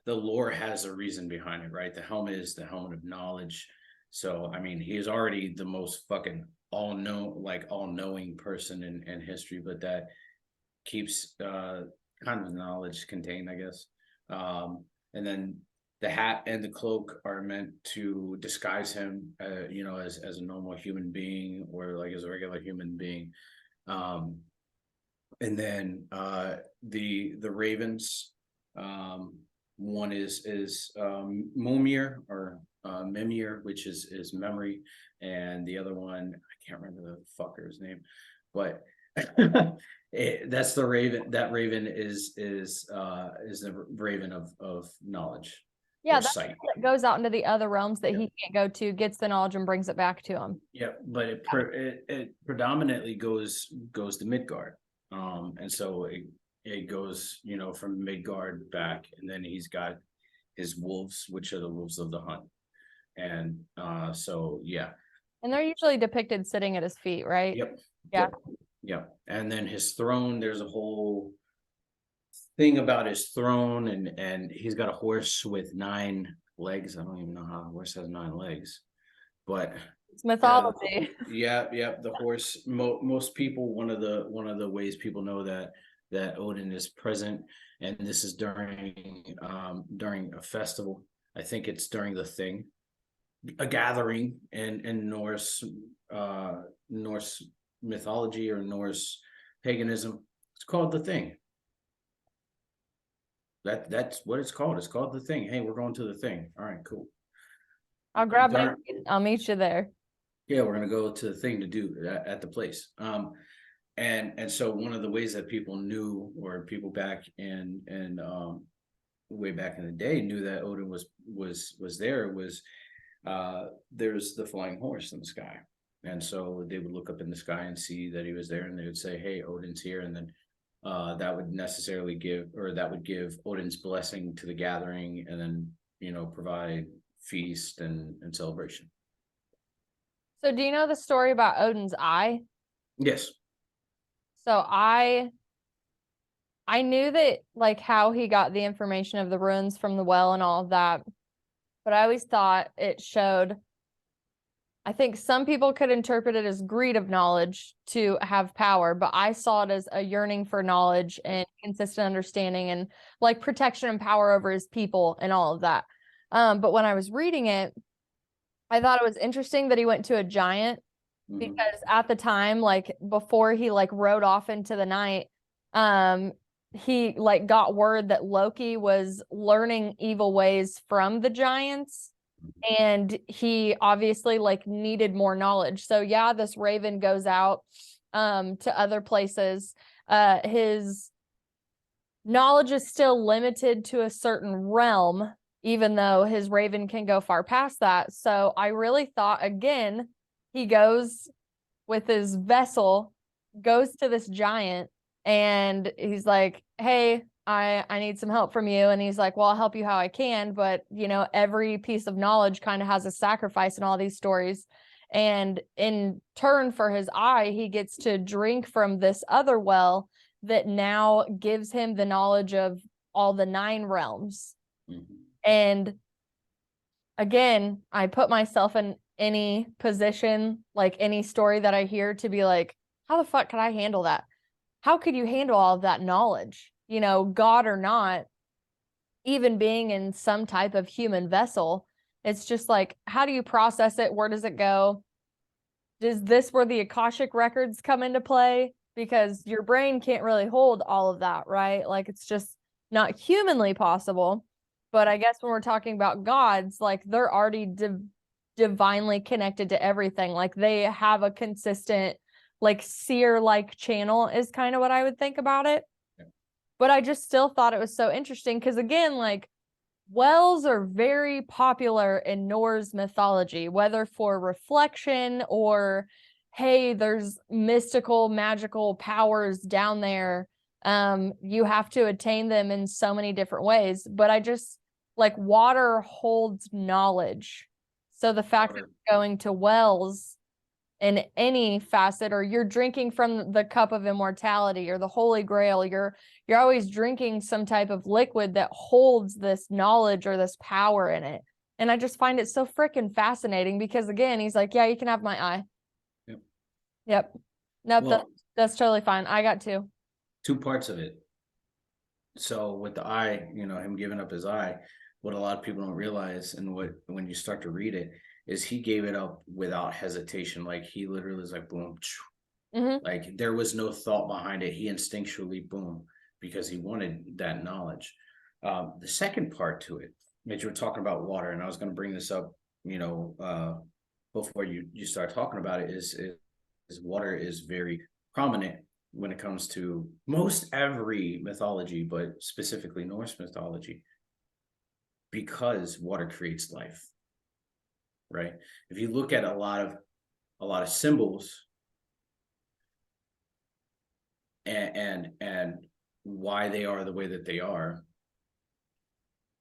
the lore has a reason behind it, right? The helmet is the helmet of knowledge. So I mean, he is already the most fucking all-knowing person in history, but that keeps kind of knowledge contained, I guess. And then the hat and the cloak are meant to disguise him, you know, as a normal human being, or like as a regular human being. And then the ravens, one is Momir, or Mimir, which is memory, and the other one, I can't remember the fucker's name, but that's the raven. That raven is the raven of knowledge. Yeah, or that's sight. that goes out into the other realms that Yeah. he can't go to, gets the knowledge and brings it back to him. Yeah, but it predominantly goes to Midgard, and so it goes, you know, from Midgard back, and then he's got his wolves, which are the wolves of the hunt, and so yeah. And they're usually depicted sitting at his feet, right? Yep. Yeah. Yep. And then his throne, there's a whole thing about his throne, and he's got a horse with 9 legs. I don't even know how a horse has 9 legs, but It's mythology. yeah. The horse. Most people, one of the ways people know that Odin is present, and this is during a festival. I think it's during the thing, a gathering in Norse mythology, or Norse paganism. It's called the thing. That's what it's called. It's called the thing. Hey, we're going to the thing. All right, cool. I'll grab my. I'll meet you there. yeah, we're gonna go to the thing to do at the place. And so one of the ways that people knew, or people back in way back in the day knew that Odin was there, was there's the flying horse in the sky. And so they would look up in the sky and see that he was there, and they would say, hey, Odin's here. And then that would necessarily give, or that would give Odin's blessing to the gathering, and then, you know, provide feast and celebration. So do you know the story about Odin's eye? Yes. So I knew that, like, how he got the information of the runes from the well and all of that, but I always thought it showed, I think some people could interpret it as greed of knowledge to have power, but I saw it as a yearning for knowledge and consistent understanding and like protection and power over his people and all of that. But when I was reading it, I thought it was interesting that he went to a giant, because at the time, like before he like rode off into the night, he like got word that Loki was learning evil ways from the giants, and he obviously like needed more knowledge. So yeah, this raven goes out to other places. His knowledge is still limited to a certain realm, even though his raven can go far past that. So I really thought, again, he goes with his vessel, goes to this giant, and he's like, hey, I need some help from you. And he's like, well, I'll help you how I can. But, you know, every piece of knowledge kind of has a sacrifice in all these stories. And in turn for his eye, he gets to drink from this other well that now gives him the knowledge of all the 9 realms. And again, I put myself in any position, like any story that I hear, to be like, how the fuck could I handle that? How could you handle all of that knowledge? You know, God or not, even being in some type of human vessel, it's just like, how do you process it? Where does it go? Is this where the Akashic records come into play? Because your brain can't really hold all of that, right? Like, it's just not humanly possible. But I guess when we're talking about gods, like, they're already divinely connected to everything. Like, they have a consistent, like, seer-like channel is kind of what I would think about it. But I just still thought it was so interesting because, again, like, wells are very popular in Norse mythology, whether for reflection or, hey, there's mystical, magical powers down there. You have to attain them in so many different ways. But I just, like, water holds knowledge. So the fact that you're going to wells in any facet, or you're drinking from the cup of immortality or the Holy Grail, you're always drinking some type of liquid that holds this knowledge or this power in it. And I just find it so freaking fascinating because, again, he's like, yeah, you can have my eye. Yep. Nope, Well, that's totally fine. I got 2 parts of it. So with the eye, you know, him giving up his eye, what a lot of people don't realize, and what, when you start to read it, is he gave it up without hesitation. Like, he literally is like, boom. Like, there was no thought behind it. He instinctually, boom, because he wanted that knowledge. The second part to it, that you were talking about water, and I was going to bring this up, you know, before you start talking about it, is water is very prominent when it comes to most every mythology, but specifically Norse mythology, because water creates life. Right? If you look at a lot of symbols and why they are the way that they are,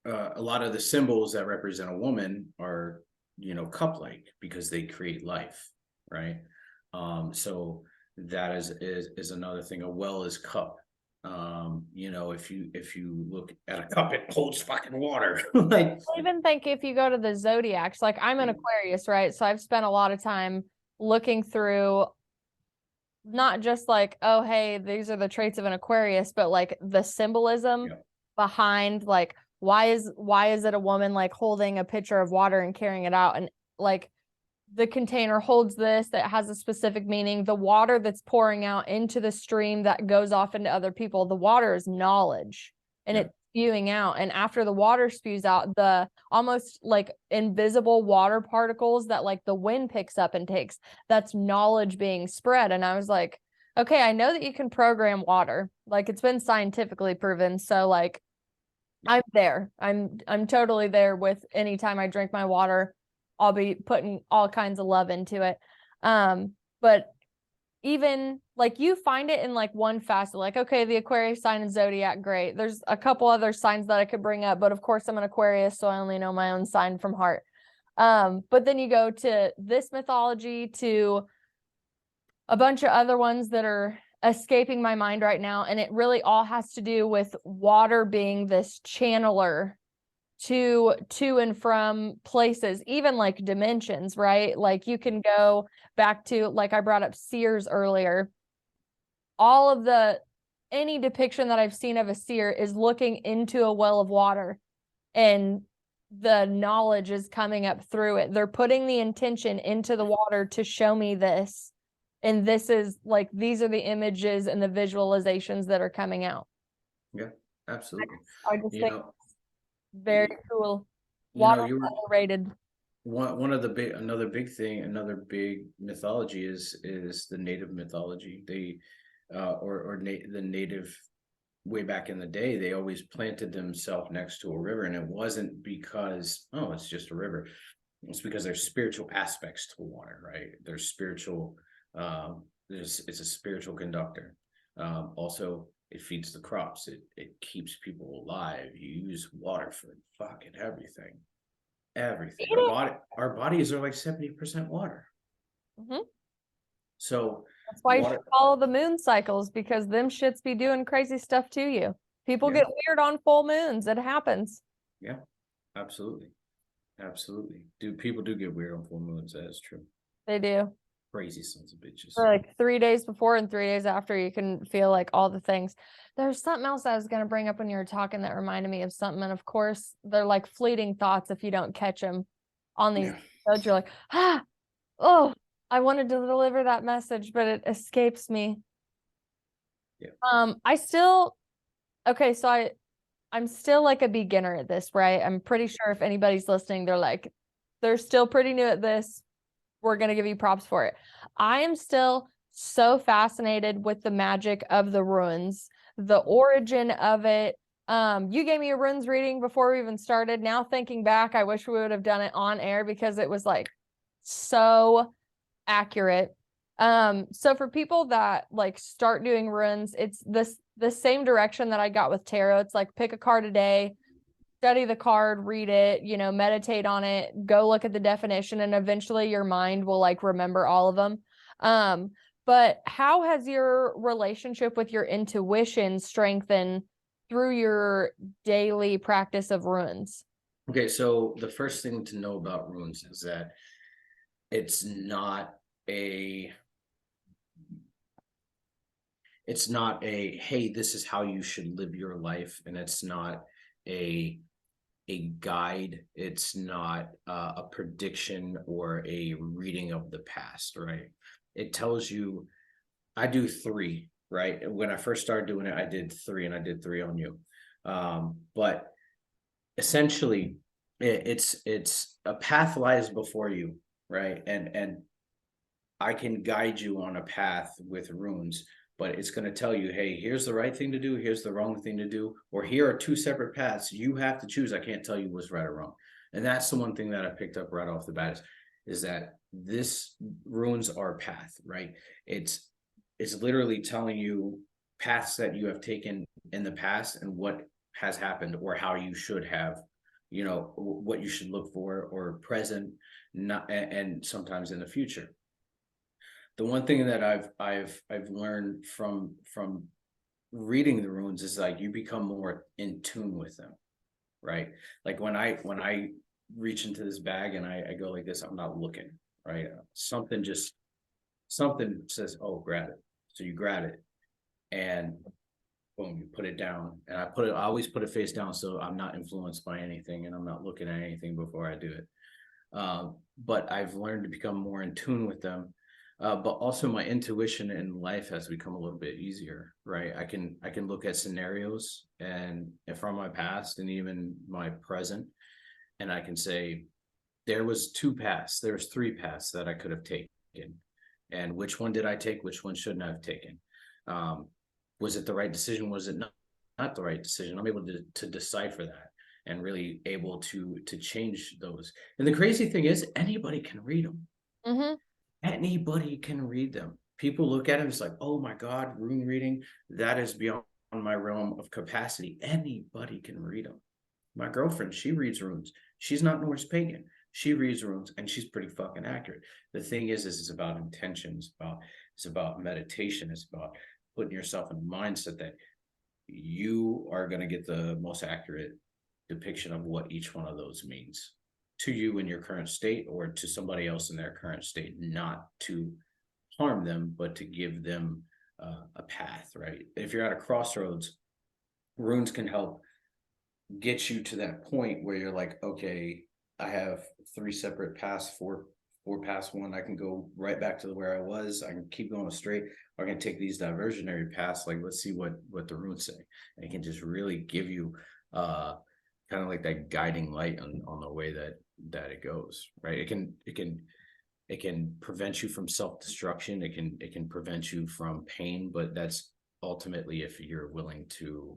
a lot of the symbols that represent a woman are, you know, cup-like, because they create life, right? So that is another thing. A well is cup. You know, if you look at a cup, it holds fucking water. Like, I even think if you go to the zodiacs, like, I'm an Aquarius, right? So I've spent a lot of time looking through, not just like, oh, hey, these are the traits of an Aquarius, but like the symbolism behind, like, why is it a woman like holding a pitcher of water and carrying it out, and like the container holds this that has a specific meaning. The water that's pouring out into the stream that goes off into other people, the water is knowledge, and it's spewing out. And after the water spews out, the almost like invisible water particles that like the wind picks up and takes, that's knowledge being spread. And I was like, okay, I know that you can program water. Like it's been scientifically proven. So like I'm there. I'm totally there with anytime I drink my water, I'll be putting all kinds of love into it. But even like you find it in like one facet, like, okay, the Aquarius sign and zodiac, great. There's a couple other signs that I could bring up, but of course I'm an Aquarius, so I only know my own sign from heart. But then you go to this mythology, to a bunch of other ones that are escaping my mind right now, and it really all has to do with water being this channeler to and from places, even like dimensions, right? Like you can go back to, like I brought up seers earlier. All of any depiction that I've seen of a seer is looking into a well of water, and the knowledge is coming up through it. They're putting the intention into the water to show me this. And this is like, these are the images and the visualizations that are coming out. Yeah, absolutely. I just You think know, very cool. you know, Water you were underrated. one of the another big mythology is the native mythology. They the native, way back in the day, they always planted themselves next to a river, and it wasn't because, oh, it's just a river. It's because there's spiritual aspects to water, right? There's spiritual, it's a spiritual conductor. Also, it feeds the crops. It keeps people alive. You use water for fucking everything. Everything. Our bodies are like 70% water. Mhm. So That's why you water, should follow the moon cycles, because them shits be doing crazy stuff to you. People yeah, get weird on full moons. It happens. yeah, absolutely. Absolutely. People do get weird on full moons, that is true. They do. Crazy sons of bitches. For like 3 days before and 3 days after, you can feel like all the things. There's something else I was going to bring up when you were talking that reminded me of something. And of course, they're like fleeting thoughts if you don't catch them on these episodes. You're like, oh, I wanted to deliver that message, but it escapes me. Yeah. Okay, so I'm still like a beginner at this, right? I'm pretty sure if anybody's listening, they're still pretty new at this. We're going to give you props for it. I am still so fascinated with the magic of the runes, the origin of it. You gave me a runes reading before we even started. Now thinking back, I wish we would have done it on air, because it was like so accurate. So for people that like start doing runes, it's the same direction that I got with tarot. It's like pick a card a day, study the card, read it, meditate on it, go look at the definition, and eventually your mind will like remember all of them. But how has your relationship with your intuition strengthened through your daily practice of runes? Okay, so the first thing to know about runes is that it's not a hey, this is how you should live your life, and it's not a guide. It's not a prediction or a reading of the past, right? It tells you, I do 3, right? When I first started doing it, I did 3, and I did 3 on you. But essentially, it's a path lies before you, right? And I can guide you on a path with runes, but it's going to tell you, hey, here's the right thing to do, here's the wrong thing to do, or here are 2 separate paths. You have to choose. I can't tell you what's right or wrong. And that's the one thing that I picked up right off the bat is that this runes are path, right? It's literally telling you paths that you have taken in the past and what has happened, or how you should have, what you should look for, or present, not, and sometimes in the future. The one thing that I've learned from reading the runes is like you become more in tune with them, right? Like when I reach into this bag and I go like this, I'm not looking, right? Something says, oh, grab it. So you grab it and boom, you put it down. And I always put it face down, so I'm not influenced by anything, and I'm not looking at anything before I do it. But I've learned to become more in tune with them. but also my intuition in life has become a little bit easier, right? I can look at scenarios and from my past and even my present, and I can say there was three paths that I could have taken, and which one did I take? Which one shouldn't I have taken? Was it the right decision? Was it not the right decision? I'm able to decipher that and really able to change those. And the crazy thing is, anybody can read them. Mm-hmm. Anybody can read them. People look at them, it's like, oh my God, rune reading, that is beyond my realm of capacity. Anybody can read them. My girlfriend, she reads runes. She's not Norse pagan. She reads runes and she's pretty fucking accurate. The thing is it's about intention. It's about meditation. It's about putting yourself in a mindset that you are going to get the most accurate depiction of what each one of those means to you in your current state, or to somebody else in their current state, not to harm them, but to give them a path, right? If you're at a crossroads, runes can help get you to that point where you're like, okay, I have three separate paths, four past one. I can go right back to where I was. I can keep going straight, or I can take these diversionary paths. Like, let's see what the runes say. And it can just really give you kind of like that guiding light on the way that it goes, right? It can prevent you from self-destruction. It can prevent you from pain, but that's ultimately if you're willing to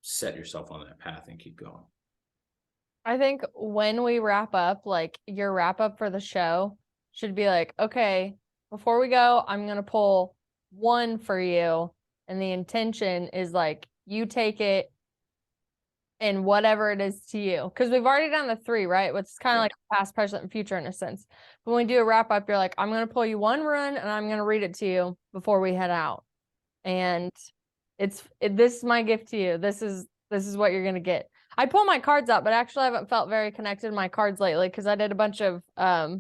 set yourself on that path and keep going. I think when we wrap up, like your wrap up for the show should be like, okay, before we go, I'm going to pull one for you. And the intention is like, you take it and whatever it is to you. Because we've already done the three, right? Which is kind of like past, present, and future in a sense. But when we do a wrap up, you're like, I'm going to pull you one rune and I'm going to read it to you before we head out. And this is my gift to you. This is what you're going to get. I pull my cards out, but actually I haven't felt very connected to my cards lately because I did a bunch of, I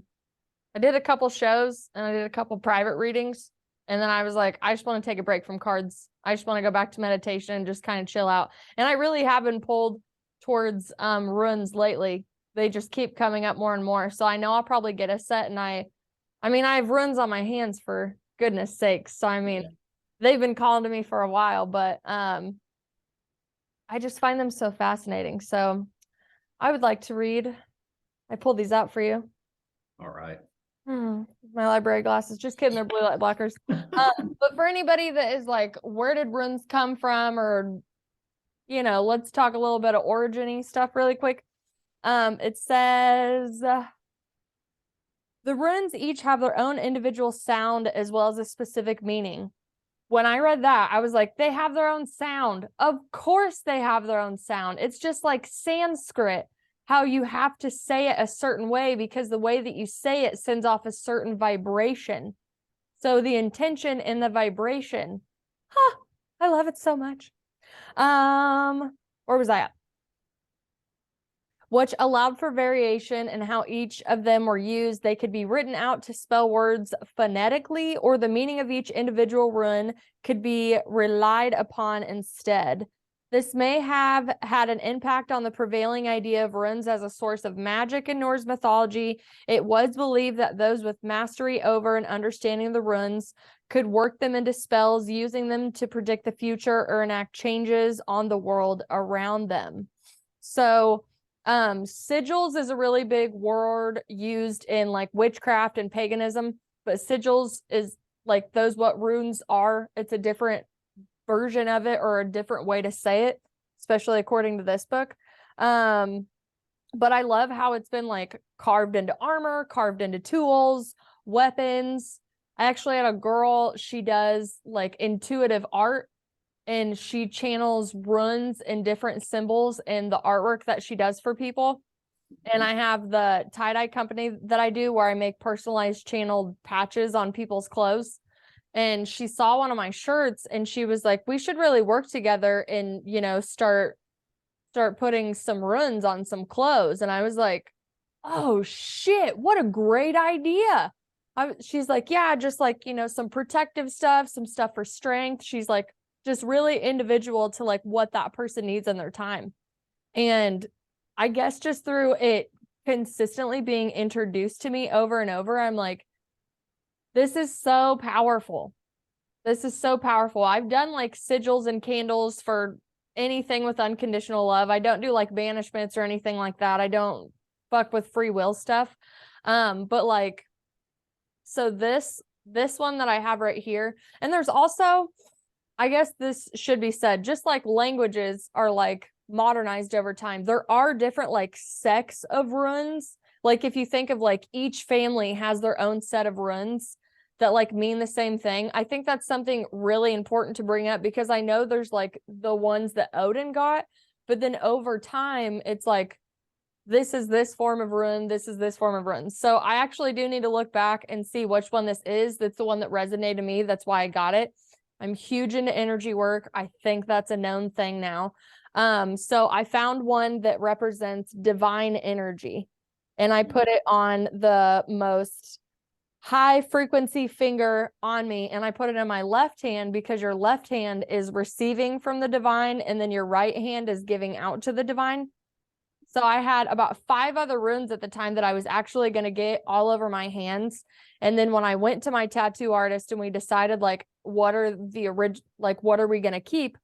did a couple shows and I did a couple private readings. And then I was like, I just want to take a break from cards. I just want to go back to meditation and just kind of chill out. And I really have been pulled towards runes lately. They just keep coming up more and more. So I know I'll probably get a set. And I mean, I have runes on my hands for goodness sakes. So I mean, they've been calling to me for a while, but I just find them so fascinating. So I would like to read. I pulled these out for you. All right. My library glasses. Just kidding, they're blue light blockers. But for anybody that is like, where did runes come from? Or, you know, let's talk a little bit of origin-y stuff really quick. It says, the runes each have their own individual sound as well as a specific meaning. When I read that, I was like, they have their own sound. Of course they have their own sound. It's just like Sanskrit, how you have to say it a certain way because the way that you say it sends off a certain vibration. So the intention in the vibration, I love it so much. Where was I at? Which allowed for variation in how each of them were used. They could be written out to spell words phonetically, or the meaning of each individual rune could be relied upon instead. This may have had an impact on the prevailing idea of runes as a source of magic in Norse mythology. It was believed that those with mastery over and understanding of the runes could work them into spells, using them to predict the future or enact changes on the world around them. So sigils is a really big word used in like witchcraft and paganism, but sigils is like those what runes are. It's a different version of it or a different way to say it, especially according to this book. But I love how it's been like carved into armor, carved into tools, weapons. I actually had a girl, she does like intuitive art, and she channels runes and different symbols in the artwork that she does for people. And I have the tie-dye company that I do where I make personalized channeled patches on people's clothes. And she saw one of my shirts and she was like, we should really work together and, you know, start putting some runes on some clothes. And I was like, oh shit, what a great idea. She's like, yeah, just like, you know, some protective stuff, some stuff for strength. She's like, just really individual to like what that person needs in their time. And I guess just through it consistently being introduced to me over and over, I'm like, This is so powerful. This is so powerful. I've done like sigils and candles for anything with unconditional love. I don't do like banishments or anything like that. I don't fuck with free will stuff. But like, so this one that I have right here, and there's also, I guess this should be said, just like languages are like modernized over time, there are different like sects of runes. Like if you think of like each family has their own set of runes that like mean the same thing. I think that's something really important to bring up, because I know there's like the ones that Odin got, but then over time it's like, this is this form of rune, this is this form of rune. So I actually do need to look back and see which one this is. That's the one that resonated to me. That's why I got it. I'm huge into energy work. I think that's a known thing now. So I found one that represents divine energy, and I put it on the most high frequency finger on me, and I put it in my left hand, because your left hand is receiving from the divine and then your right hand is giving out to the divine. So I had about 5 other runes at the time that I was actually going to get all over my hands. And then when I went to my tattoo artist and we decided like, what are the like, what are we going to keep?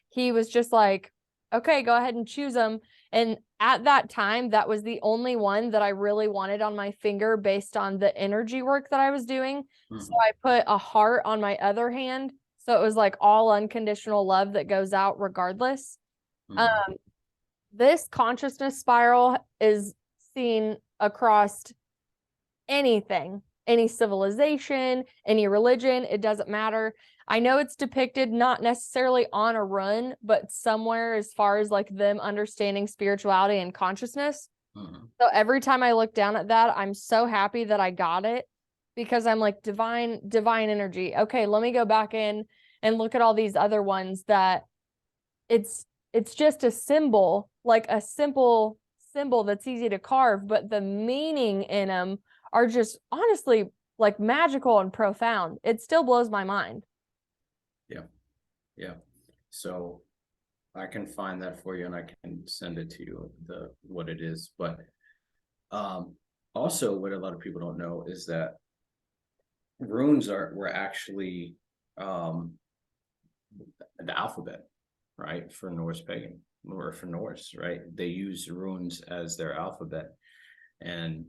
He was just like, okay, go ahead and choose them. And at that time, that was the only one that I really wanted on my finger based on the energy work that I was doing. So I put a heart on my other hand. So it was like all unconditional love that goes out regardless. This consciousness spiral is seen across anything, any civilization, any religion, it doesn't matter. I know it's depicted not necessarily on a run, but somewhere as far as like them understanding spirituality and consciousness. So every time I look down at that, I'm so happy that I got it, because I'm like, divine energy. Okay, let me go back in and look at all these other ones that it's just a symbol, like a simple symbol that's easy to carve, but the meaning in them are just honestly like magical and profound. It still blows my mind. Yeah. So I can find that for you and I can send it to you, what it is. But also what a lot of people don't know is that runes were actually the alphabet, right, for Norse pagan, or for Norse, right? They use runes as their alphabet. And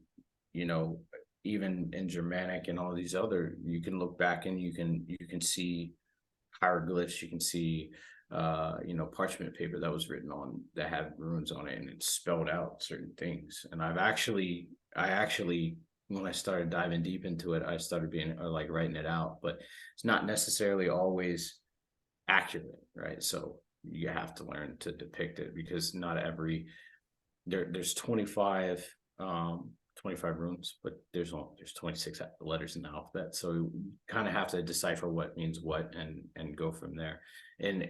even in Germanic and all these other, you can look back and you can see hieroglyphs, you can see parchment paper that was written on, that had runes on it, and it spelled out certain things. And I actually when I started diving deep into it, I started like writing it out, but it's not necessarily always accurate, right? So you have to learn to depict it, because not every there's 25 runes, but there's 26 letters in the alphabet, so you kind of have to decipher what means what and go from there. And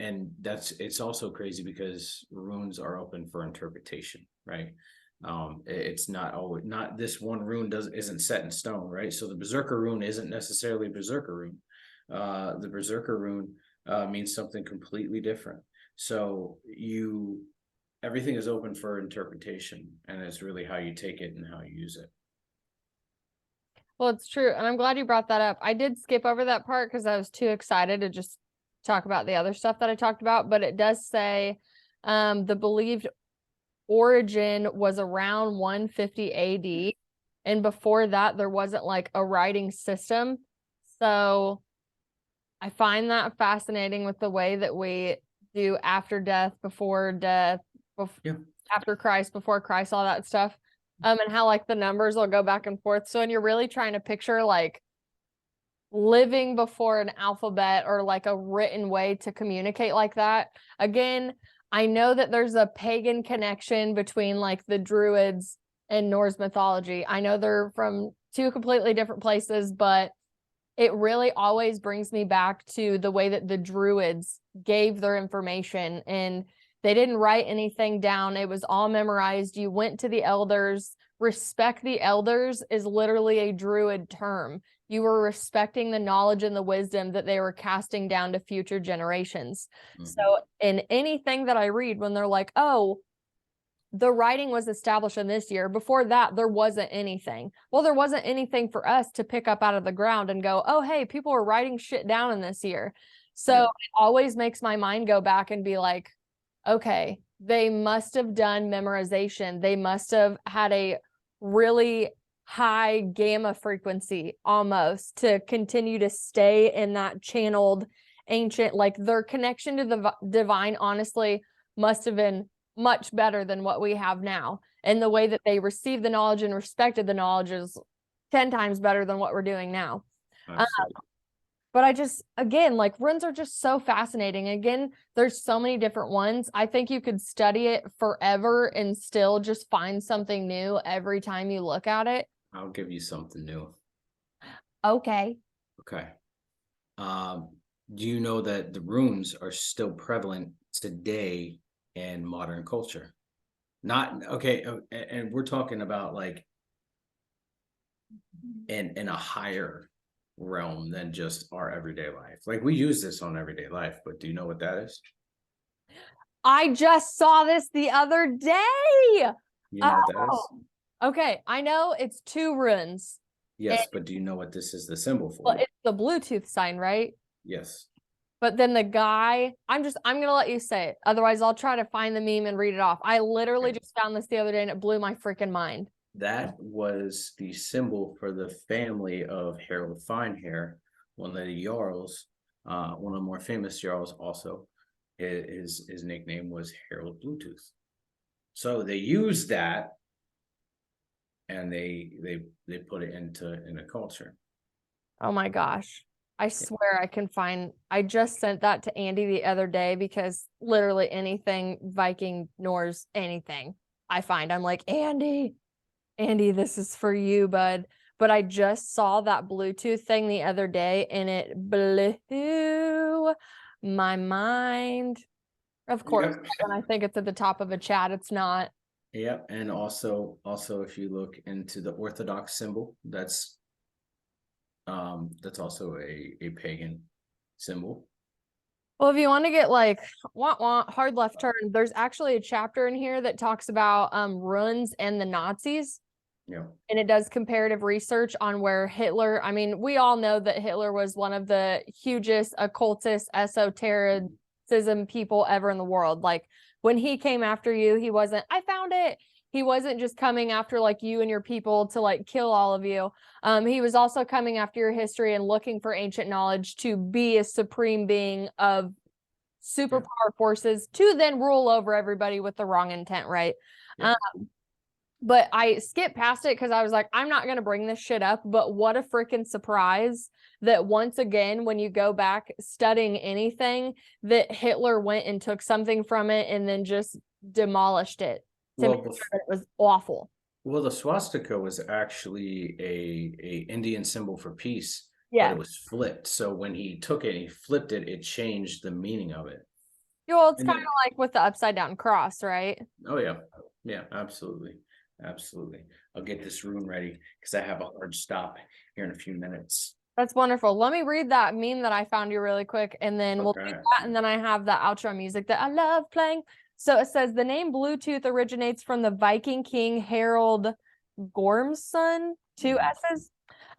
it's also crazy because runes are open for interpretation, right? It's not always, not this one rune isn't set in stone, right? So the berserker rune isn't necessarily berserker rune. The berserker rune means something completely different. So everything is open for interpretation, and it's really how you take it and how you use it. Well, it's true. And I'm glad you brought that up. I did skip over that part because I was too excited to just talk about the other stuff that I talked about. But it does say the believed origin was around 150 AD. And before that, there wasn't like a writing system. So I find that fascinating with the way that we do after death, before death, after Christ, before Christ, all that stuff. And how like the numbers will go back and forth. So when you're really trying to picture like living before an alphabet or like a written way to communicate like that, again, I know that there's a pagan connection between like the Druids and Norse mythology. I know they're from 2 completely different places, but it really always brings me back to the way that the Druids gave their information, and they didn't write anything down. It was all memorized. You went to the elders. Respect the elders is literally a Druid term. You were respecting the knowledge and the wisdom that they were casting down to future generations. So in anything that I read, when they're like, oh, the writing was established in this year. Before that, there wasn't anything. Well, there wasn't anything for us to pick up out of the ground and go, oh, hey, people were writing shit down in this year. So Yeah. it always makes my mind go back and be like, okay, they must have done memorization. They must have had a really high gamma frequency almost to continue to stay in that channeled ancient, like their connection to the divine, honestly, must have been much better than what we have now. And the way that they received the knowledge and respected the knowledge is 10 times better than what we're doing now. But I just, again, like runes are just so fascinating. Again, there's so many different ones. I think you could study it forever and still just find something new every time you look at it. I'll give you something new. Okay. Okay. Do you know that the runes are still prevalent today in modern culture? Not okay, and we're talking about like in a higher realm than just our everyday life. Like we use this on everyday life, but do you know what that is? I just saw this the other day. You know what that is? Oh, okay. I know it's 2 runes. Yes, but do you know what this is the symbol Well, for? it's the Bluetooth sign, right? Yes. But then the guy, I'm gonna let you say it. Otherwise, I'll try to find the meme and read it off. I literally Okay. just found this the other day and it blew my freaking mind. That was the symbol for the family of Harold Finehair, one of the Jarls, one of the more famous Jarls also. His nickname was Harold Bluetooth. So they used that and they put it in a culture. Oh my gosh. I swear I can find, I just sent that to Andy the other day because literally anything Viking, Norse, anything I find, I'm like, Andy, this is for you, bud. But I just saw that Bluetooth thing the other day and it blew my mind. Of course, Yep. when I think it's at the top of a chat, it's not. Yep. And also if you look into the Orthodox symbol, that's also a pagan symbol. Well, if you want to get like hard left turn, there's actually a chapter in here that talks about runes and the Nazis. Yeah. And it does comparative research on where Hitler, I mean, we all know that Hitler was one of the hugest occultist esotericism people ever in the world. Like when he came after you, he wasn't, I found it. He wasn't just coming after like you and your people to like kill all of you. He was also coming after your history and looking for ancient knowledge to be a supreme being of superpower forces to then rule over everybody with the wrong intent, right? Yeah. But I skipped past it because I was like, I'm not going to bring this shit up. But what a freaking surprise that once again, when you go back studying anything, that Hitler went and took something from it and then just demolished it to make sure that it was awful. Well, the swastika was actually a Indian symbol for peace, Yeah. but it was flipped. So when he took it and he flipped it, it changed the meaning of it. Well, it's kind of like with the upside down cross, right? Oh yeah. Yeah, absolutely. Absolutely. I'll get this rune ready because I have a hard stop here in a few minutes. That's wonderful. Let me read that meme that I found you really quick, and then we'll do that. And then I have the outro music that I love playing. So it says the name Bluetooth originates from the Viking king Harald Gormson, 2 S's,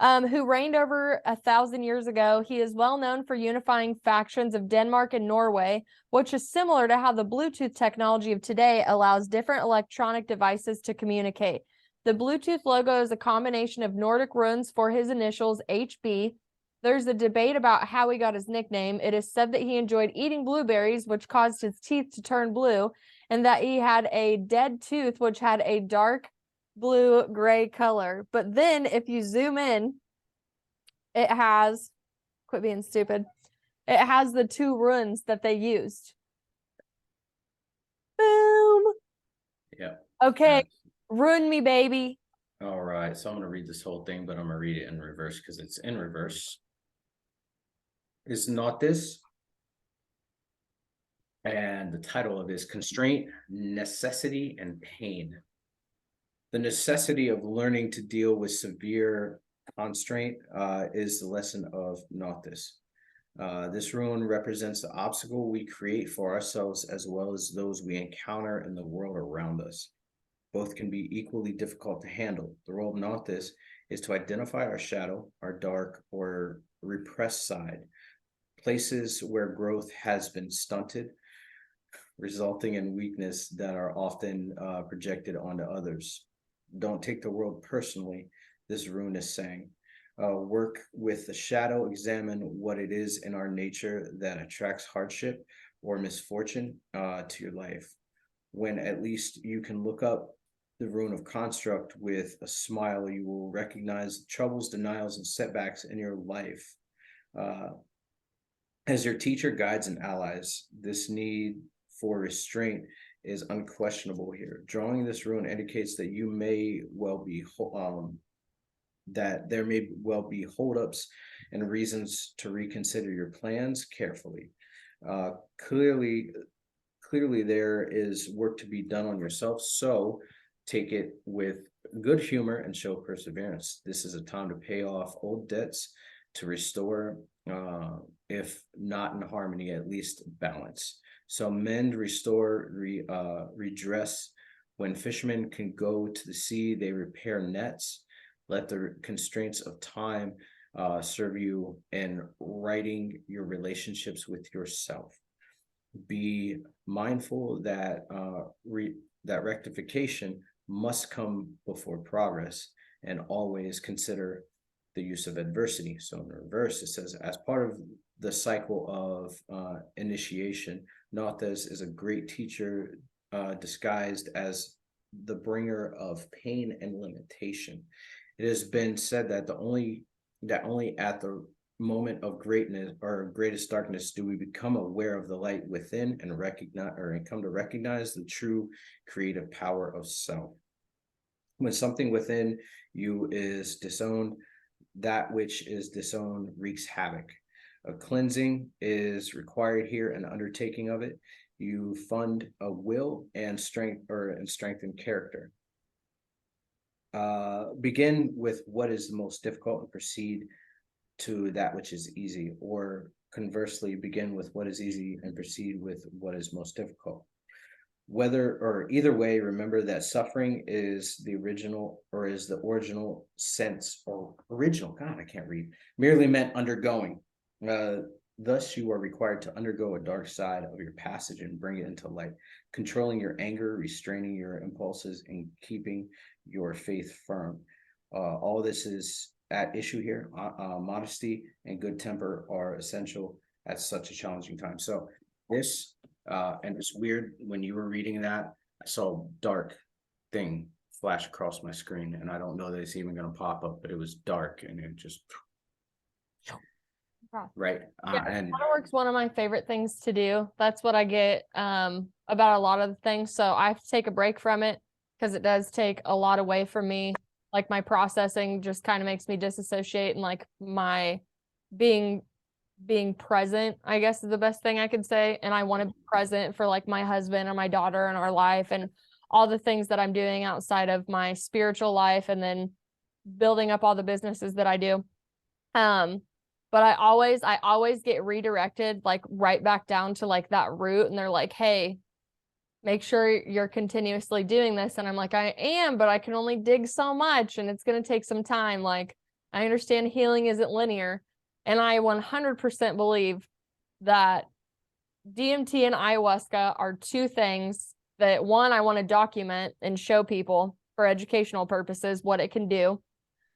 who reigned over 1,000 years ago. He is well known for unifying factions of Denmark and Norway, which is similar to how the Bluetooth technology of today allows different electronic devices to communicate. The Bluetooth logo is a combination of Nordic runes for his initials, HB. There's a debate about how he got his nickname. It is said that he enjoyed eating blueberries, which caused his teeth to turn blue, and that he had a dead tooth, which had a dark blue-gray color. But then if you zoom in, it has, quit being stupid, it has the 2 runes that they used. Boom. Yeah. Okay. Rune me, baby. All right. So I'm going to read this whole thing, but I'm going to read it in reverse because it's in reverse. Is not this. And the title of it is Constraint, Necessity, and Pain. The necessity of learning to deal with severe constraint is the lesson of not this. This rune represents the obstacle we create for ourselves as well as those we encounter in the world around us. Both can be equally difficult to handle. The role of Noctis is to identify our shadow, our dark or repressed side, places where growth has been stunted, resulting in weakness that are often projected onto others. Don't take the world personally, this rune is saying. Work with the shadow, examine what it is in our nature that attracts hardship or misfortune to your life. When at least you can look up the rune of construct with a smile, you will recognize troubles, denials, and setbacks in your life. As your teacher, guides, and allies, this need for restraint is unquestionable here. Drawing this rune indicates that you may well be that there may well be holdups and reasons to reconsider your plans carefully. Clearly there is work to be done on yourself, so take it with good humor and show perseverance. This is a time to pay off old debts, to restore, if not in harmony, at least balance. So mend, restore, redress. When fishermen can go to the sea, they repair nets. Let the constraints of time serve you in righting your relationships with yourself. Be mindful that that rectification must come before progress, and always consider the use of adversity. So in the reverse, it says, as part of the cycle of initiation, Nothes is a great teacher disguised as the bringer of pain and limitation. It has been said that only at the moment of greatness or greatest darkness do we become aware of the light within and come to recognize the true creative power of self. When something within you is disowned, that which is disowned wreaks havoc. A cleansing is required here, an undertaking of it. You fund a will and strengthen character. Begin with what is the most difficult and proceed to that which is easy, or conversely, begin with what is easy and proceed with what is most difficult. Either way, remember that suffering is the original sense, or original, God, I can't read, merely meant undergoing. Thus, you are required to undergo a dark side of your passage and bring it into light, controlling your anger, restraining your impulses, and keeping your faith firm. All this is at issue here. Modesty and good temper are essential at such a challenging time. So this, and it's weird, when you were reading that, I saw a dark thing flash across my screen, and I don't know that it's even going to pop up, but it was dark, and it just... Right. Yeah, And work's one of my favorite things to do. That's what I get about a lot of the things. So I have to take a break from it because it does take a lot away from me. Like my processing just kind of makes me disassociate, and like my being present, I guess, is the best thing I could say. And I want to be present for like my husband and my daughter and our life and all the things that I'm doing outside of my spiritual life, and then building up all the businesses that I do. But I always get redirected like right back down to like that root, and they're like, hey, make sure you're continuously doing this. And I'm like, I am, but I can only dig so much, and it's going to take some time. Like, I understand healing isn't linear, and I 100% believe that DMT and ayahuasca are two things that, one, I want to document and show people for educational purposes what it can do.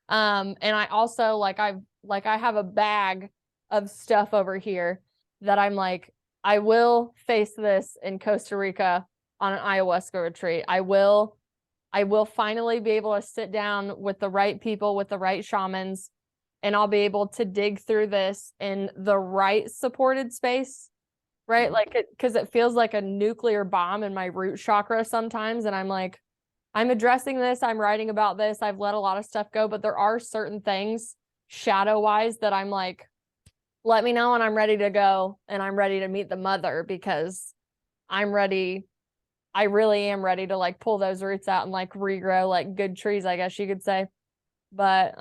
And I also I have a bag of stuff over here that I'm like, I will face this in Costa Rica on an ayahuasca retreat. I will finally be able to sit down with the right people, with the right shamans, and I'll be able to dig through this in the right supported space, right? Like, because it feels like a nuclear bomb in my root chakra sometimes. And I'm like, I'm addressing this. I'm writing about this. I've let a lot of stuff go, but there are certain things shadow wise that I'm like, let me know when I'm ready to go, and I'm ready to meet the mother, because I'm ready. I really am ready to like pull those roots out and like regrow like good trees, I guess you could say. But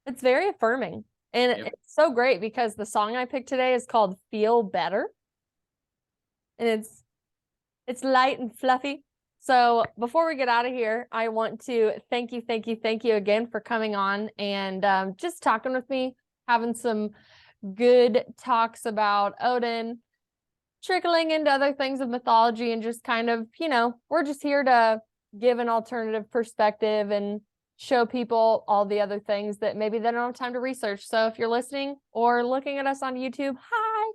it's very affirming, and it's so great because the song I picked today is called Feel Better, and it's light and fluffy. So before we get out of here, I want to thank you again for coming on and just talking with me, having some good talks about Odin, trickling into other things of mythology, and just kind of, we're just here to give an alternative perspective and show people all the other things that maybe they don't have time to research. So if you're listening or looking at us on YouTube, hi,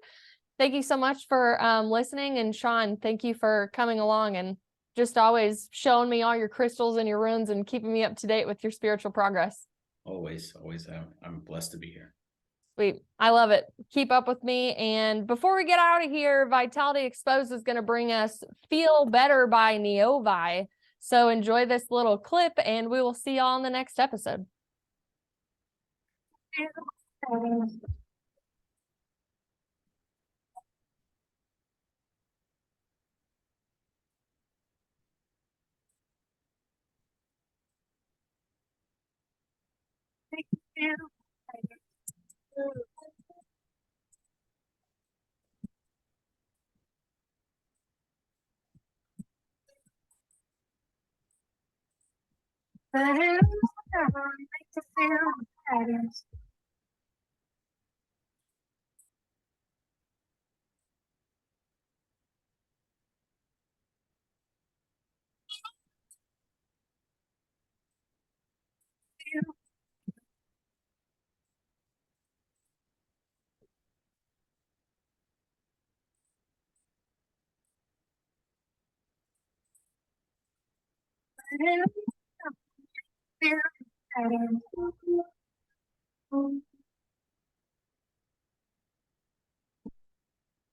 thank you so much for listening. And Sean, thank you for coming along and just always showing me all your crystals and your runes and keeping me up to date with your spiritual progress. Always. I'm blessed to be here. Sweet. I love it. Keep up with me. And before we get out of here, Vitality Exposed is going to bring us Feel Better by Neovi. So enjoy this little clip and we will see y'all in the next episode.